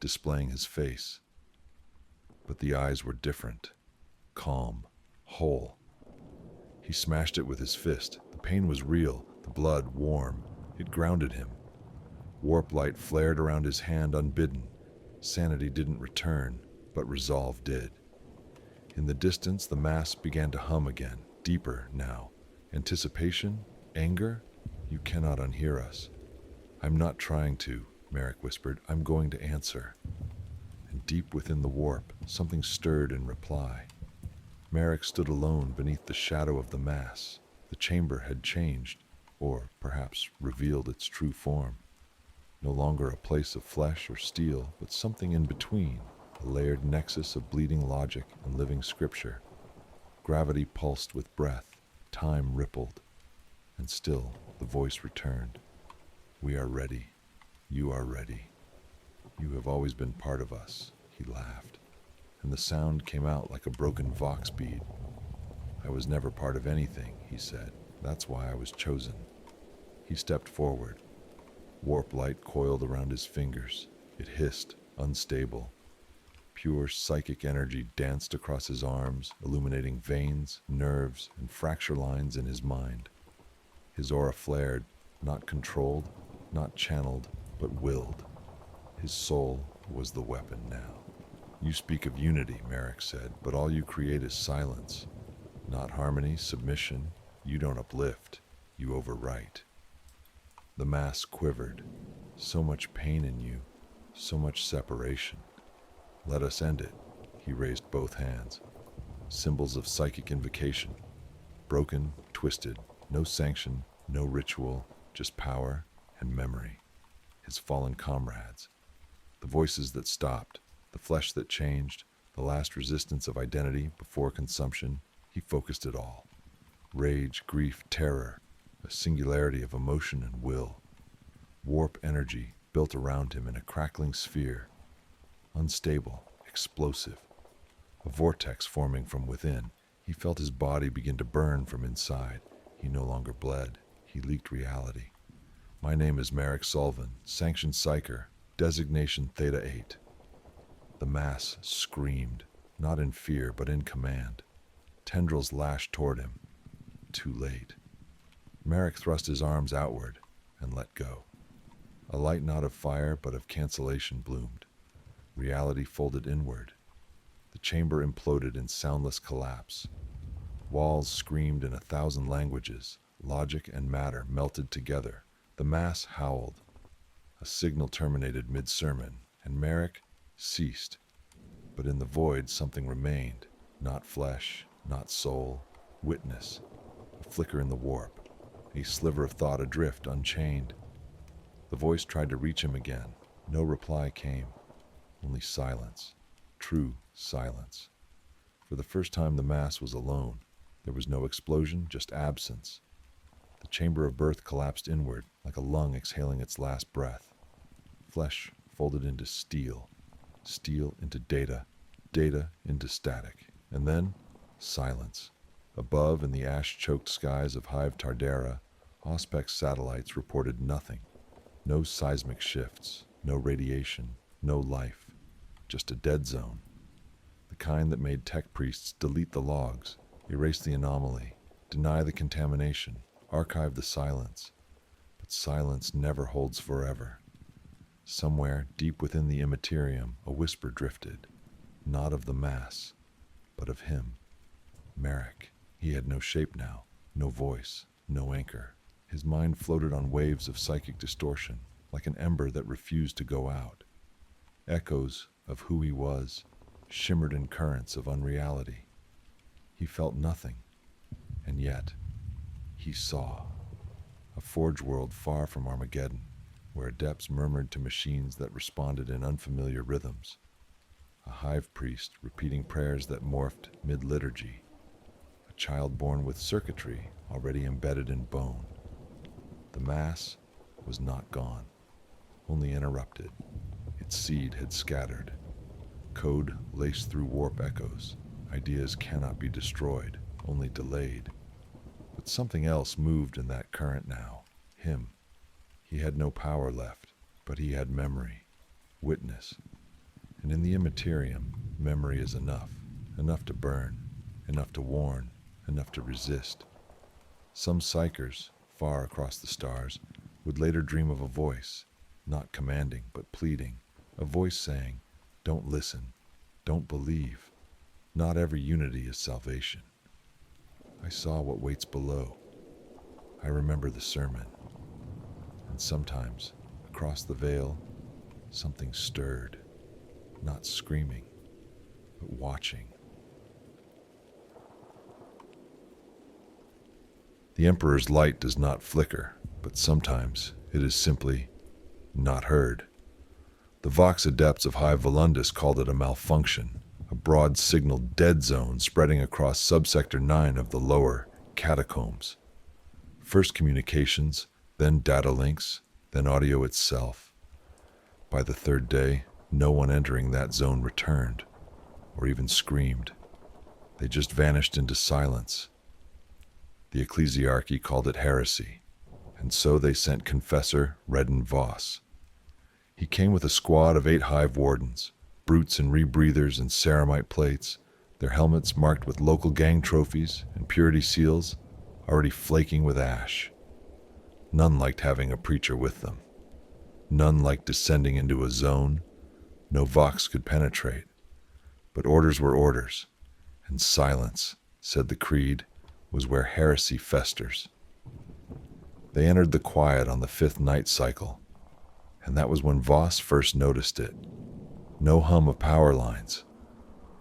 displaying his face. But the eyes were different, calm, whole. He smashed it with his fist. The pain was real, the blood warm. It grounded him. Warp light flared around his hand unbidden. Sanity didn't return, but resolve did. In the distance, the mass began to hum again, deeper now. Anticipation? Anger? "You cannot unhear us." "I'm not trying to," Merrick whispered. "I'm going to answer." And deep within the warp, something stirred in reply. Merrick stood alone beneath the shadow of the mass. The chamber had changed, or perhaps revealed its true form. No longer a place of flesh or steel, but something in between, a layered nexus of bleeding logic and living scripture. Gravity pulsed with breath, time rippled, and still the voice returned. "We are ready. You are ready. You have always been part of us." He laughed, and the sound came out like a broken vox bead. "I was never part of anything," he said. "That's why I was chosen." He stepped forward. Warp light coiled around his fingers. It hissed, unstable. Pure psychic energy danced across his arms, illuminating veins, nerves, and fracture lines in his mind. His aura flared, not controlled, not channeled, but willed. His soul was the weapon now. "You speak of unity," Merrick said, "but all you create is silence. Not harmony, submission. You don't uplift. You overwrite." The mass quivered. "So much pain in you, so much separation. Let us end it." He raised both hands. Symbols of psychic invocation. Broken, twisted, no sanction, no ritual, just power and memory. His fallen comrades. The voices that stopped, the flesh that changed, the last resistance of identity before consumption. He focused it all. Rage, grief, terror, a singularity of emotion and will. Warp energy built around him in a crackling sphere. Unstable, explosive. A vortex forming from within. He felt his body begin to burn from inside. He no longer bled. He leaked reality. "My name is Merrick Sullivan, sanctioned psyker, designation Theta 8. The mass screamed, not in fear, but in command. Tendrils lashed toward him. Too late. Merrick thrust his arms outward and let go. A light not of fire, but of cancellation bloomed. Reality folded inward. The chamber imploded in soundless collapse. Walls screamed in 1,000 languages. Logic and matter melted together. The mass howled. A signal terminated mid-sermon, and Merrick ceased. But in the void something remained. Not flesh, not soul, witness. A flicker in the warp. A sliver of thought adrift, unchained. The voice tried to reach him again. No reply came. Only silence. True silence. For the first time the mass was alone. There was no explosion, just absence. The chamber of birth collapsed inward, like a lung exhaling its last breath. Flesh folded into steel, steel into data, data into static. And then, silence. Above, in the ash-choked skies of Hive Tardera, Auspex satellites reported nothing. No seismic shifts, no radiation, no life. Just a dead zone. The kind that made tech priests delete the logs, erase the anomaly, deny the contamination, archive the silence. But silence never holds forever. Somewhere, deep within the immaterium, a whisper drifted. Not of the mass, but of him. Merrick. He had no shape now, no voice, no anchor. His mind floated on waves of psychic distortion, like an ember that refused to go out. Echoes of who he was shimmered in currents of unreality. He felt nothing, and yet he saw. A forge world far from Armageddon, where adepts murmured to machines that responded in unfamiliar rhythms. A hive priest repeating prayers that morphed mid-liturgy. A child born with circuitry already embedded in bone. The mass was not gone, only interrupted. Its seed had scattered. Code laced through warp echoes. Ideas cannot be destroyed, only delayed. But something else moved in that current now. Him. He had no power left, but he had memory, witness. And in the immaterium, memory is enough. Enough to burn, enough to warn, enough to resist. Some psychers, far across the stars, would later dream of a voice, not commanding, but pleading. A voice saying, don't listen, don't believe. Not every unity is salvation. I saw what waits below. I remember the sermon. And sometimes, across the veil, something stirred. Not screaming, but watching. The Emperor's light does not flicker, but sometimes it is simply not heard. The Vox adepts of High Volundus called it a malfunction, a broad signal dead zone spreading across subsector 9 of the lower catacombs. First communications, then data links, then audio itself. By the third day, no one entering that zone returned, or even screamed. They just vanished into silence. The ecclesiarchy called it heresy, and so they sent Confessor Redden Voss. He came with a squad of 8 hive wardens, brutes and rebreathers and ceramite plates, their helmets marked with local gang trophies and purity seals already flaking with ash. None liked having a preacher with them. None liked descending into a zone no vox could penetrate. But orders were orders, and silence, said the creed, was where heresy festers. They entered the quiet on the 5th night cycle, and that was when Voss first noticed it. No hum of power lines,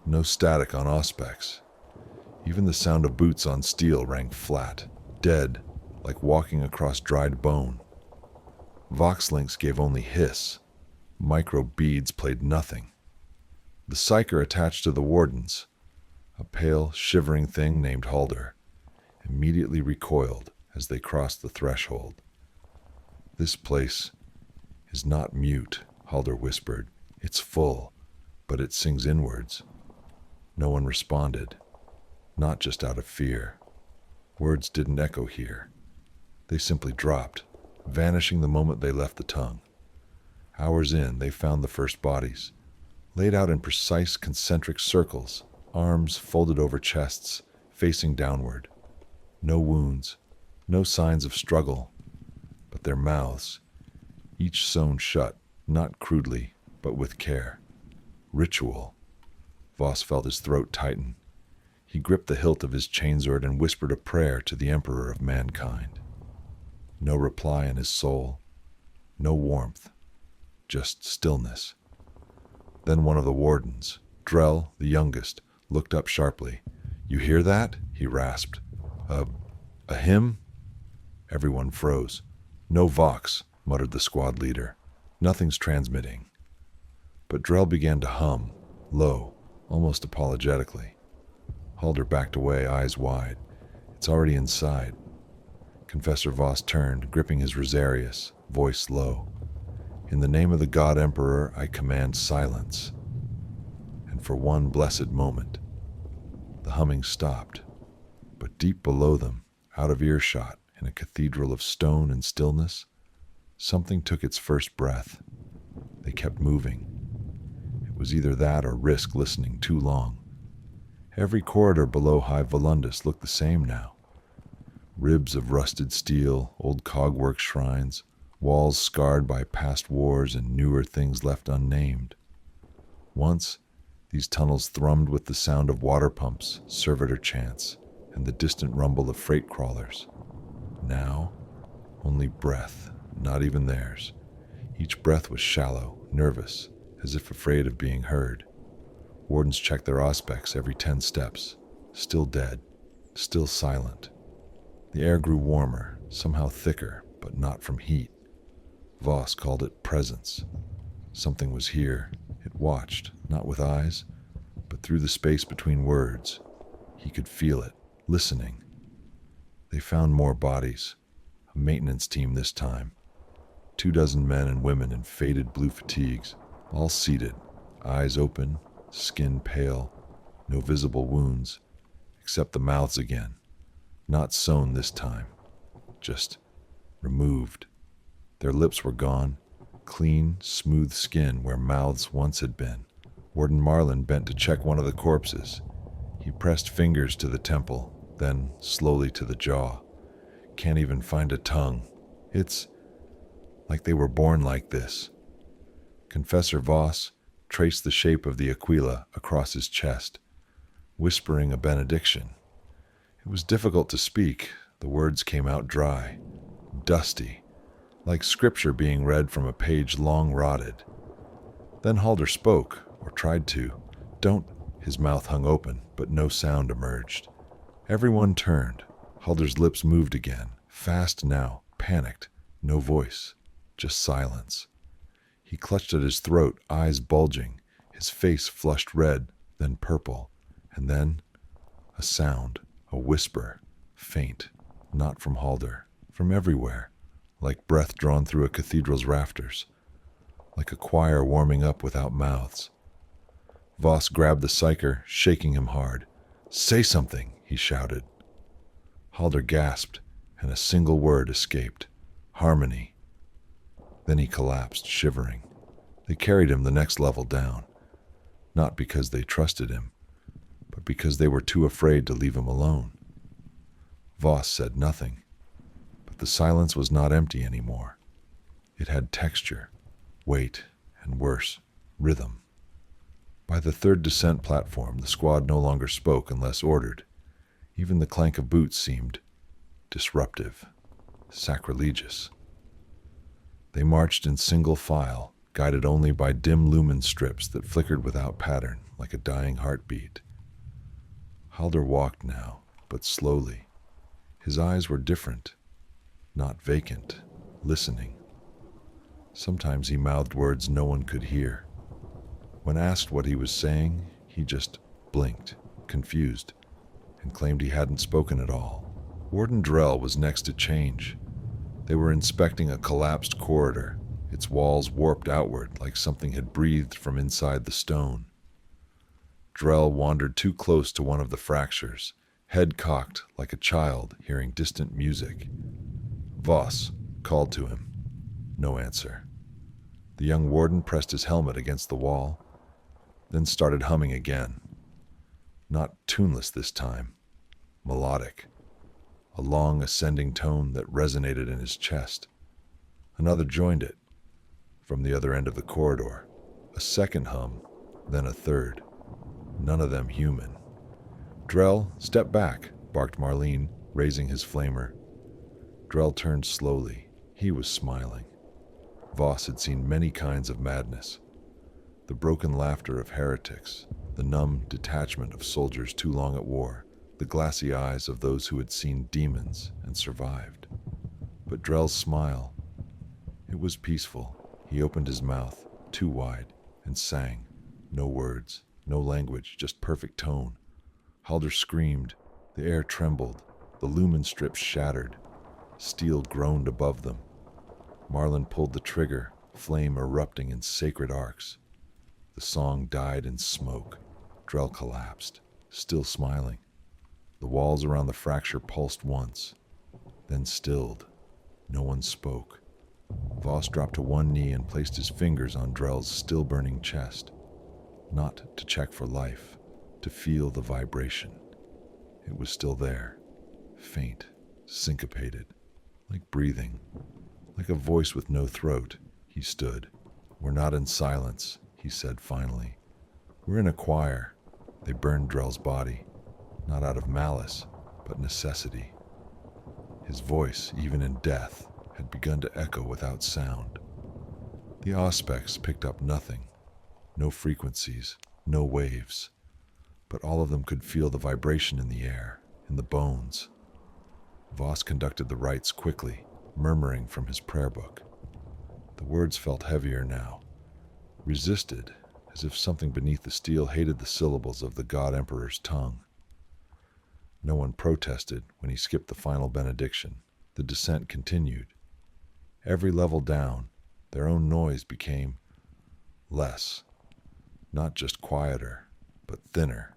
no static on Auspex. Even the sound of boots on steel rang flat, dead, like walking across dried bone. Vox links gave only hiss. Micro beads played nothing. The psyker attached to the wardens, a pale, shivering thing named Halder, immediately recoiled as they crossed the threshold. This place is not mute, Halder whispered. It's full, but it sings inwards. No one responded, not just out of fear. Words didn't echo here. They simply dropped, vanishing the moment they left the tongue. Hours in, they found the first bodies, laid out in precise concentric circles, arms folded over chests, facing downward. No wounds, no signs of struggle, but their mouths, each sewn shut, not crudely, but with care. Ritual. Voss felt his throat tighten. He gripped the hilt of his chainsword and whispered a prayer to the Emperor of mankind. No reply in his soul, no warmth, just stillness. Then one of the wardens, Drell, the youngest, looked up sharply. "You hear that?" he rasped. A hymn?" Everyone froze. "No vox," muttered the squad leader. "Nothing's transmitting." But Drell began to hum, low, almost apologetically. Halder backed away, eyes wide. "It's already inside." Confessor Voss turned, gripping his rosarius, voice low. "In the name of the God Emperor, I command silence." And for one blessed moment, the humming stopped. But deep below them, out of earshot, in a cathedral of stone and stillness, something took its first breath. They kept moving. It was either that or risk listening too long. Every corridor below High Volundus looked the same now. Ribs of rusted steel, old cogwork shrines, walls scarred by past wars and newer things left unnamed. Once, these tunnels thrummed with the sound of water pumps, servitor chants, and the distant rumble of freight crawlers. Now, only breath, not even theirs. Each breath was shallow, nervous, as if afraid of being heard. Wardens checked their auspex every 10 steps. Still dead, still silent. The air grew warmer, somehow thicker, but not from heat. Voss called it presence. Something was here. It watched, not with eyes, but through the space between words. He could feel it, listening. They found more bodies. A maintenance team this time. 24 men and women in faded blue fatigues, all seated, eyes open, skin pale, no visible wounds, except the mouths again. Not sewn this time, just removed. Their lips were gone, clean, smooth skin where mouths once had been. Warden Marlin bent to check one of the corpses. He pressed fingers to the temple, then slowly to the jaw. Can't even find a tongue. It's like they were born like this. Confessor Voss traced the shape of the aquila across his chest, whispering a benediction. It was difficult to speak. The words came out dry, dusty, like scripture being read from a page long rotted. Then Halder spoke, or tried to. "Don't." His mouth hung open, but no sound emerged. Everyone turned. Halder's lips moved again, fast now, panicked, no voice, just silence. He clutched at his throat, eyes bulging, his face flushed red, then purple, and then a sound, a whisper, faint, not from Halder, from everywhere, like breath drawn through a cathedral's rafters, like a choir warming up without mouths. Voss grabbed the psyker, shaking him hard. "Say something," he shouted. Halder gasped, and a single word escaped. "Harmony." Then he collapsed, shivering. They carried him the next level down, not because they trusted him, but because they were too afraid to leave him alone. Voss said nothing, but the silence was not empty anymore. It had texture, weight, and worse, rhythm. By the third descent platform, the squad no longer spoke unless ordered. Even the clank of boots seemed disruptive, sacrilegious. They marched in single file, guided only by dim lumen strips that flickered without pattern, like a dying heartbeat. Halder walked now, but slowly. His eyes were different, not vacant, listening. Sometimes he mouthed words no one could hear. When asked what he was saying, he just blinked, confused, and claimed he hadn't spoken at all. Warden Drell was next to change. They were inspecting a collapsed corridor, its walls warped outward like something had breathed from inside the stone. Drell wandered too close to one of the fractures, head cocked like a child hearing distant music. Voss called to him. No answer. The young warden pressed his helmet against the wall, then started humming again. Not tuneless this time, melodic. A long ascending tone that resonated in his chest. Another joined it, from the other end of the corridor. A second hum, then a third. None of them human. "Drell, step back," barked Marlene, raising his flamer. Drell turned slowly. He was smiling. Voss had seen many kinds of madness. The broken laughter of heretics, the numb detachment of soldiers too long at war, the glassy eyes of those who had seen demons and survived. But Drell's smile, it was peaceful. He opened his mouth, too wide, and sang. No words, no language, just perfect tone. Halder screamed. The air trembled. The lumen strips shattered. Steel groaned above them. Marlin pulled the trigger, flame erupting in sacred arcs. The song died in smoke. Drell collapsed, still smiling. The walls around the fracture pulsed once, then stilled. No one spoke. Voss dropped to one knee and placed his fingers on Drell's still-burning chest. Not to check for life, to feel the vibration. It was still there, faint, syncopated, like breathing, like a voice with no throat. He stood. "We're not in silence," he said finally. "We're in a choir." They burned Drell's body, not out of malice, but necessity. His voice, even in death, had begun to echo without sound. The auspex picked up nothing. No frequencies, no waves, but all of them could feel the vibration in the air, in the bones. Voss conducted the rites quickly, murmuring from his prayer book. The words felt heavier now, resisted, as if something beneath the steel hated the syllables of the God Emperor's tongue. No one protested when he skipped the final benediction. The descent continued. Every level down, their own noise became less. Not just quieter, but thinner.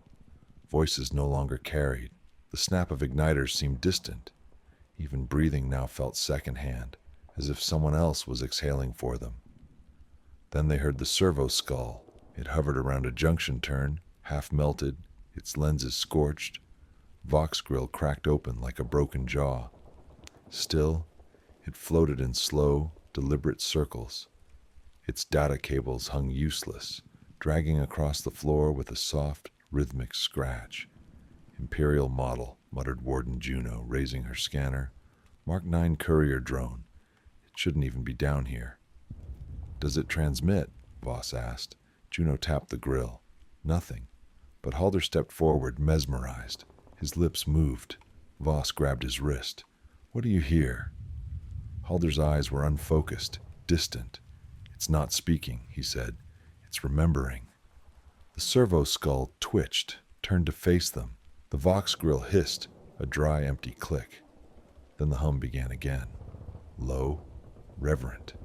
Voices no longer carried. The snap of igniters seemed distant. Even breathing now felt secondhand, as if someone else was exhaling for them. Then they heard the servo skull. It hovered around a junction turn, half melted, its lenses scorched. Vox grill cracked open like a broken jaw. Still, it floated in slow, deliberate circles. Its data cables hung useless, dragging across the floor with a soft, rhythmic scratch. "Imperial model," muttered Warden Juno, raising her scanner. "Mark 9 courier drone. It shouldn't even be down here." "Does it transmit?" Voss asked. Juno tapped the grill. Nothing. But Halder stepped forward, mesmerized. His lips moved. Voss grabbed his wrist. "What do you hear?" Halder's eyes were unfocused, distant. "It's not speaking," he said. "It's remembering." The servo skull twitched, turned to face them. The Vox grill hissed, a dry, empty click. Then the hum began again. Low, reverent.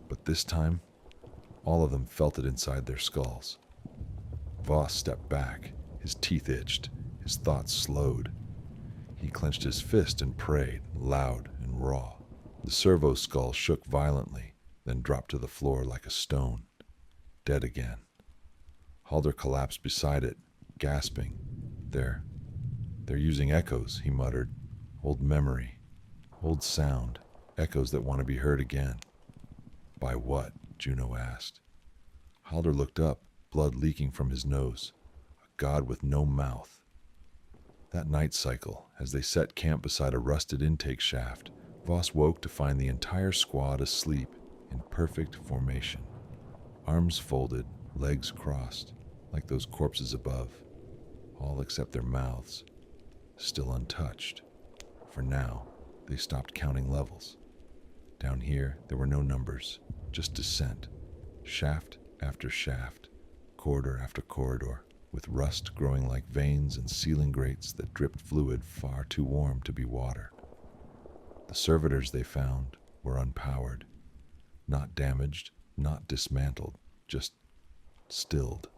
But this time, all of them felt it inside their skulls. Voss stepped back. His teeth itched. His thoughts slowed. He clenched his fist and prayed, loud and raw. The servo skull shook violently, then dropped to the floor like a stone. Dead again. Halder collapsed beside it, gasping. They're using echoes," he muttered. "Old memory, old sound, echoes that want to be heard again." "By what?" Juno asked. Halder looked up, blood leaking from his nose. A god with no mouth. That night cycle, as they set camp beside a rusted intake shaft, Voss woke to find the entire squad asleep in perfect formation. Arms folded, legs crossed, like those corpses above. All except their mouths, still untouched. For now, they stopped counting levels. Down here, there were no numbers, just descent. Shaft after shaft, corridor after corridor, with rust growing like veins and ceiling grates that dripped fluid far too warm to be water. The servitors they found were unpowered, not damaged, not dismantled, just stilled.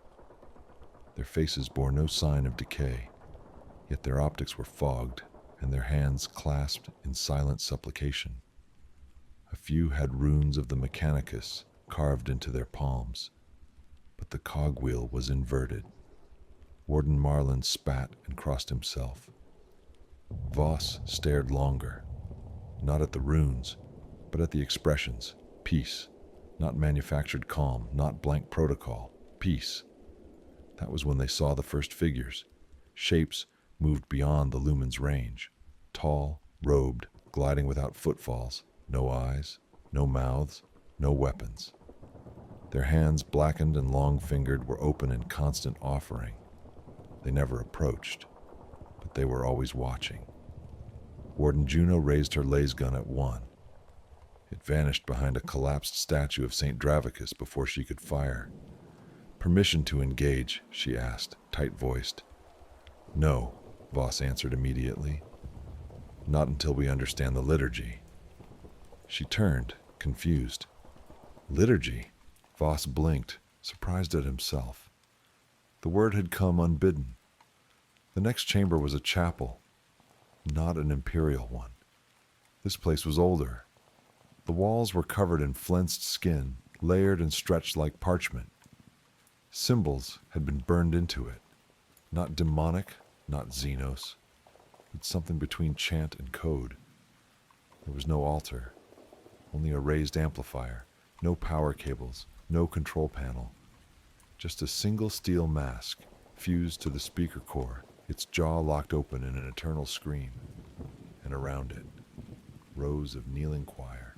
Their faces bore no sign of decay, yet their optics were fogged and their hands clasped in silent supplication. A few had runes of the Mechanicus carved into their palms, but the cogwheel was inverted. Warden Marlin spat and crossed himself. Voss stared longer, not at the runes, but at the expressions. Peace, not manufactured calm, not blank protocol. Peace. That was when they saw the first figures, shapes moved beyond the lumen's range, tall, robed, gliding without footfalls, no eyes, no mouths, no weapons. Their hands, blackened and long-fingered, were open in constant offering. They never approached, but they were always watching. Warden Juno raised her laser gun at one. It vanished behind a collapsed statue of St. Dravicus before she could fire. "Permission to engage," she asked, tight-voiced. "No," Voss answered immediately. "Not until we understand the liturgy." She turned, confused. "Liturgy?" Voss blinked, surprised at himself. The word had come unbidden. The next chamber was a chapel, not an imperial one. This place was older. The walls were covered in flensed skin, layered and stretched like parchment. Symbols had been burned into it. Not demonic, not Xenos, but something between chant and code. There was no altar, only a raised amplifier, no power cables, no control panel. Just a single steel mask, fused to the speaker core, its jaw locked open in an eternal scream. And around it, rows of kneeling choir.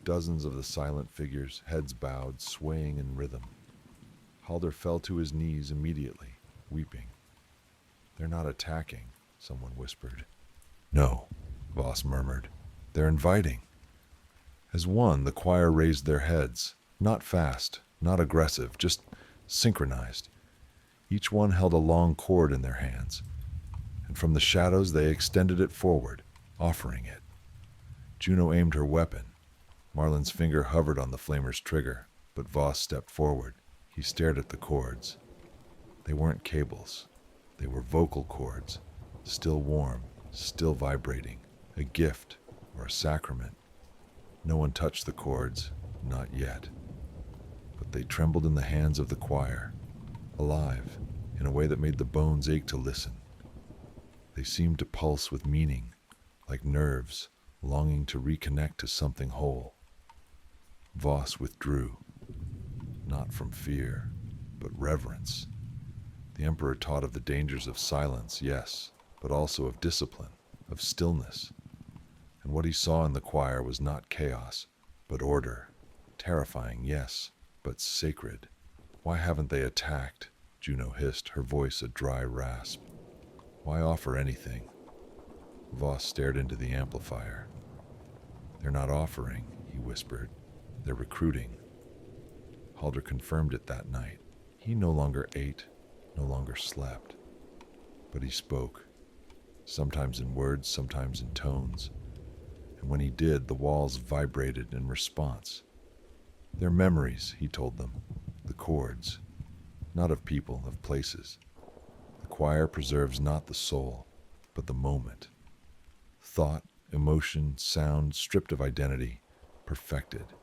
Dozens of the silent figures, heads bowed, swaying in rhythm. Halder fell to his knees immediately, weeping. "They're not attacking," someone whispered. "No," Voss murmured. "They're inviting." As one, the choir raised their heads, not fast, not aggressive, just synchronized. Each one held a long cord in their hands, and from the shadows they extended it forward, offering it. Juno aimed her weapon. Marlin's finger hovered on the flamer's trigger, but Voss stepped forward. He stared at the cords. They weren't cables. They were vocal cords, still warm, still vibrating, a gift or a sacrament. No one touched the cords, not yet. But they trembled in the hands of the choir, alive, in a way that made the bones ache to listen. They seemed to pulse with meaning, like nerves, longing to reconnect to something whole. Voss withdrew, not from fear, but reverence. The Emperor taught of the dangers of silence, yes, but also of discipline, of stillness. And what he saw in the choir was not chaos, but order. Terrifying, yes, but sacred. "Why haven't they attacked?" Juno hissed, her voice a dry rasp. "Why offer anything?" Voss stared into the amplifier. "They're not offering," he whispered. "They're recruiting." Halder confirmed it that night. He no longer ate, no longer slept. But he spoke, sometimes in words, sometimes in tones. And when he did, the walls vibrated in response. "They're memories," he told them, "the chords, not of people, of places. The choir preserves not the soul, but the moment. Thought, emotion, sound, stripped of identity, perfected.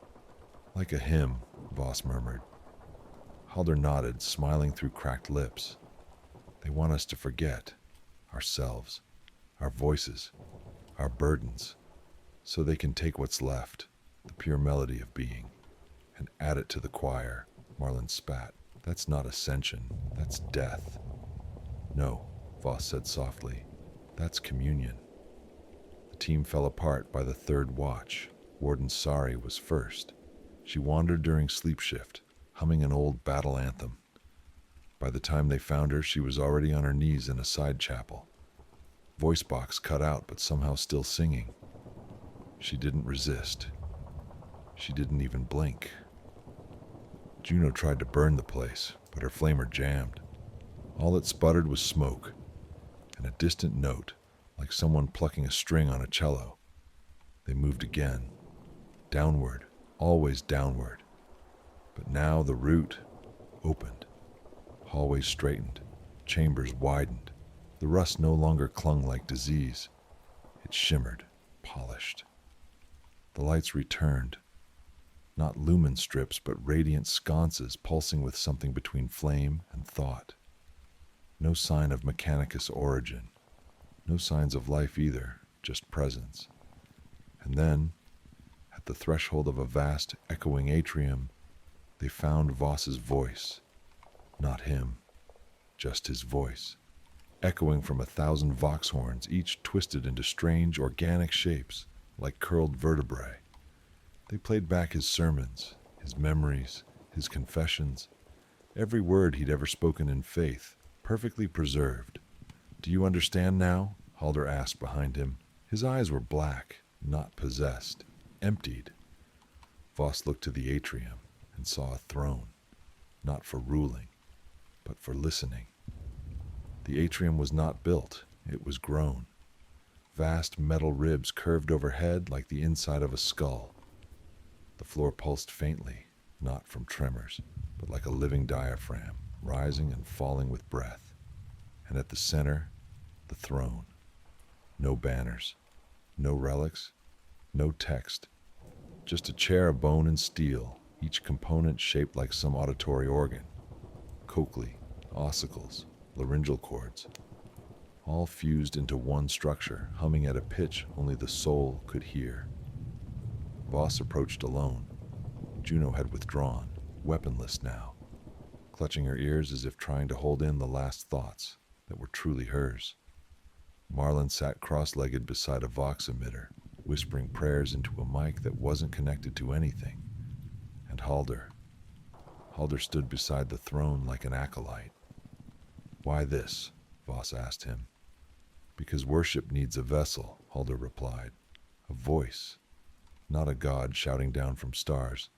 Like a hymn," Voss murmured. Halder nodded, smiling through cracked lips. "They want us to forget ourselves, our voices, our burdens, so they can take what's left, the pure melody of being, and add it to the choir." Marlin spat. "That's not ascension, that's death." "No," Voss said softly, "that's communion." The team fell apart by the third watch. Warden Sari was first. She wandered during sleep shift, humming an old battle anthem. By the time they found her, she was already on her knees in a side chapel. Voice box cut out, but somehow still singing. She didn't resist. She didn't even blink. Juno tried to burn the place, but her flamer jammed. All that sputtered was smoke, and a distant note, like someone plucking a string on a cello. They moved again. Downward, always downward. But now the route opened. Hallways straightened. Chambers widened. The rust no longer clung like disease. It shimmered, polished. The lights returned. Not lumen strips, but radiant sconces pulsing with something between flame and thought. No sign of mechanicus origin. No signs of life either, just presence. And then, at the threshold of a vast, echoing atrium, they found Voss's voice. Not him, just his voice. echoing from 1,000 vox horns, each twisted into strange organic shapes like curled vertebrae. They played back his sermons, his memories, his confessions, every word he'd ever spoken in faith, perfectly preserved. "Do you understand now?" Halder asked behind him. His eyes were black, not possessed, emptied. Voss looked to the atrium and saw a throne, not for ruling, but for listening. The atrium was not built, it was grown. Vast metal ribs curved overhead like the inside of a skull. The floor pulsed faintly, not from tremors, but like a living diaphragm, rising and falling with breath. And at the center, the throne. No banners, no relics, no text. Just a chair of bone and steel, each component shaped like some auditory organ. Cochlea, ossicles, laryngeal cords, all fused into one structure, humming at a pitch only the soul could hear. Voss approached alone. Juno had withdrawn, weaponless now, clutching her ears as if trying to hold in the last thoughts that were truly hers. Marlin sat cross-legged beside a vox emitter, whispering prayers into a mic that wasn't connected to anything. And Halder stood beside the throne like an acolyte. "Why this?" Voss asked him. "Because worship needs a vessel," Halder replied. "A voice. Not a god shouting down from stars,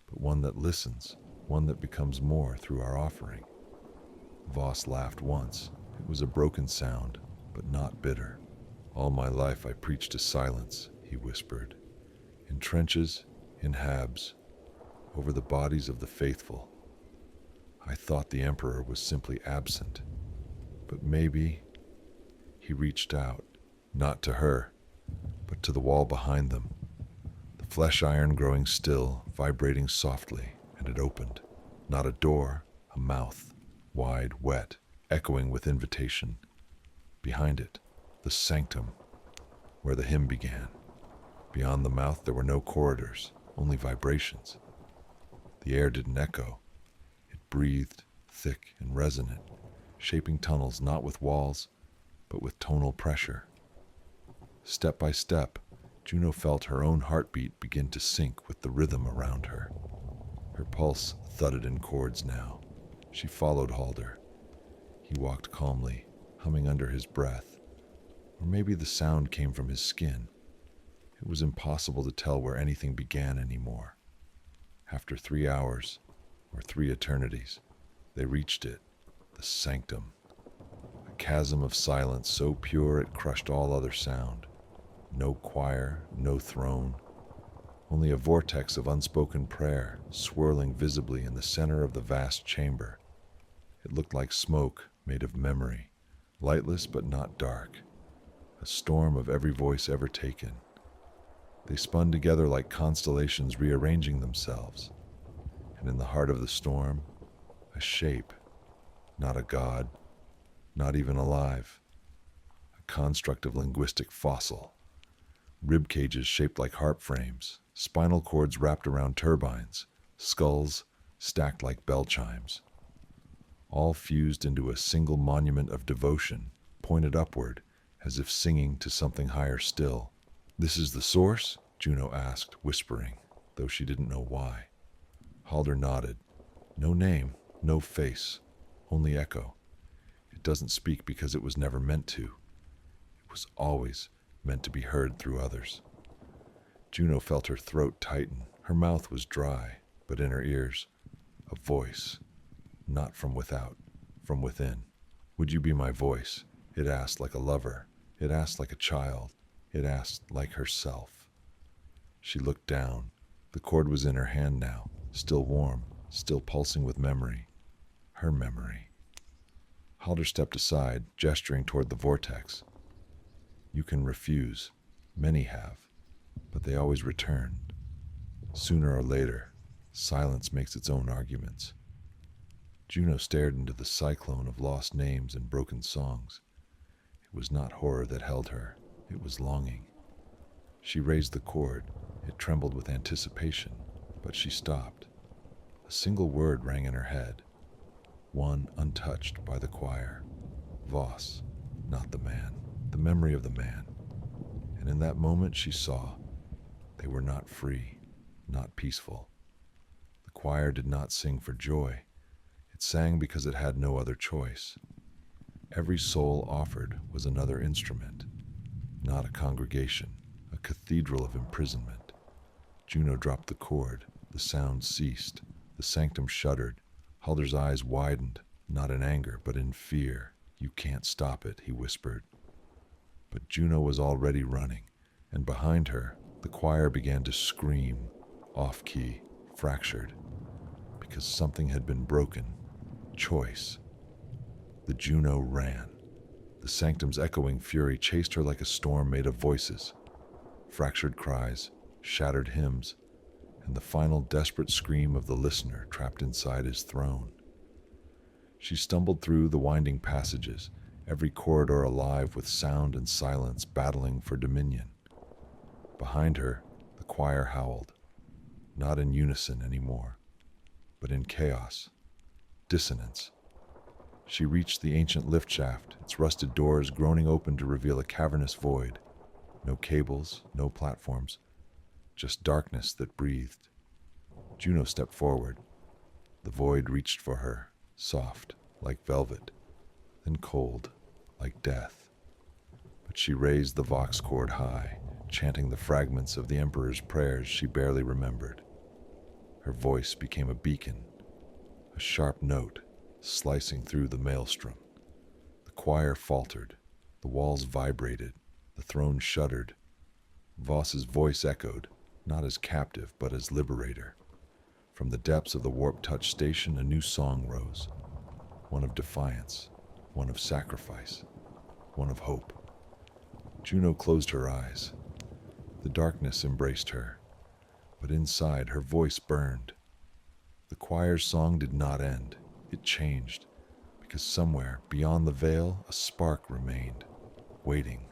but one that listens, one that becomes more through our offering." Voss laughed once. It was a broken sound, but not bitter. "All my life I preached to silence," he whispered. "In trenches, in habs, over the bodies of the faithful. I thought the Emperor was simply absent. But maybe..." He reached out, not to her, but to the wall behind them. The flesh iron growing still, vibrating softly, and it opened. Not a door, a mouth, wide, wet, echoing with invitation. Behind it, the sanctum, where the hymn began. Beyond the mouth there were no corridors, only vibrations. The air didn't echo. It breathed, thick and resonant, shaping tunnels not with walls, but with tonal pressure. Step by step, Juno felt her own heartbeat begin to sync with the rhythm around her. Her pulse thudded in chords now. She followed Halder. He walked calmly, humming under his breath. Or maybe the sound came from his skin. It was impossible to tell where anything began anymore. After 3 hours, or 3 eternities, they reached it, the sanctum. A chasm of silence so pure it crushed all other sound. No choir, no throne, only a vortex of unspoken prayer swirling visibly in the center of the vast chamber. It looked like smoke made of memory, lightless but not dark, a storm of every voice ever taken. They spun together like constellations rearranging themselves, and in the heart of the storm, a shape, not a god, not even alive, a construct of linguistic fossil. Rib cages shaped like harp frames, spinal cords wrapped around turbines, skulls stacked like bell chimes. All fused into a single monument of devotion, pointed upward, as if singing to something higher still. "This is the source?" Juno asked, whispering, though she didn't know why. Halder nodded. "No name, no face, only echo. It doesn't speak because it was never meant to. It was always meant to be heard through others." Juno felt her throat tighten. Her mouth was dry, but in her ears, a voice, not from without, from within. "Would you be my voice?" It asked like a lover. It asked like a child. It asked like herself. She looked down. The cord was in her hand now, still warm, still pulsing with memory. Her memory. Halder stepped aside, gesturing toward the vortex. "You can refuse. Many have. But they always return. Sooner or later, silence makes its own arguments." Juno stared into the cyclone of lost names and broken songs. It was not horror that held her. It was longing. She raised the cord. It trembled with anticipation, but she stopped. A single word rang in her head, one untouched by the choir. Voss, not the man, the memory of the man. And in that moment she saw they were not free, not peaceful. The choir did not sing for joy. It sang because it had no other choice. Every soul offered was another instrument, not a congregation, a cathedral of imprisonment. Juno dropped the cord. The sound ceased. The sanctum shuddered. Halder's eyes widened, not in anger, but in fear. "You can't stop it," he whispered. But Juno was already running, and behind her, the choir began to scream, off-key, fractured, because something had been broken. Choice. The Juno ran. The sanctum's echoing fury chased her like a storm made of voices, fractured cries, shattered hymns, and the final desperate scream of the listener trapped inside his throne. She stumbled through the winding passages, every corridor alive with sound and silence battling for dominion. Behind her, the choir howled, not in unison anymore, but in chaos, dissonance. She reached the ancient lift shaft, its rusted doors groaning open to reveal a cavernous void. No cables, no platforms, just darkness that breathed. Juno stepped forward. The void reached for her, soft, like velvet, then cold, like death. But she raised the vox cord high, chanting the fragments of the Emperor's prayers she barely remembered. Her voice became a beacon, a sharp note slicing through the maelstrom. The choir faltered, the walls vibrated, the throne shuddered. Voss's voice echoed, not as captive, but as liberator. From the depths of the warp-touch station, a new song rose, one of defiance, one of sacrifice, one of hope. Juno closed her eyes. The darkness embraced her, but inside her voice burned. The choir's song did not end. It changed, because somewhere beyond the veil a spark remained, waiting,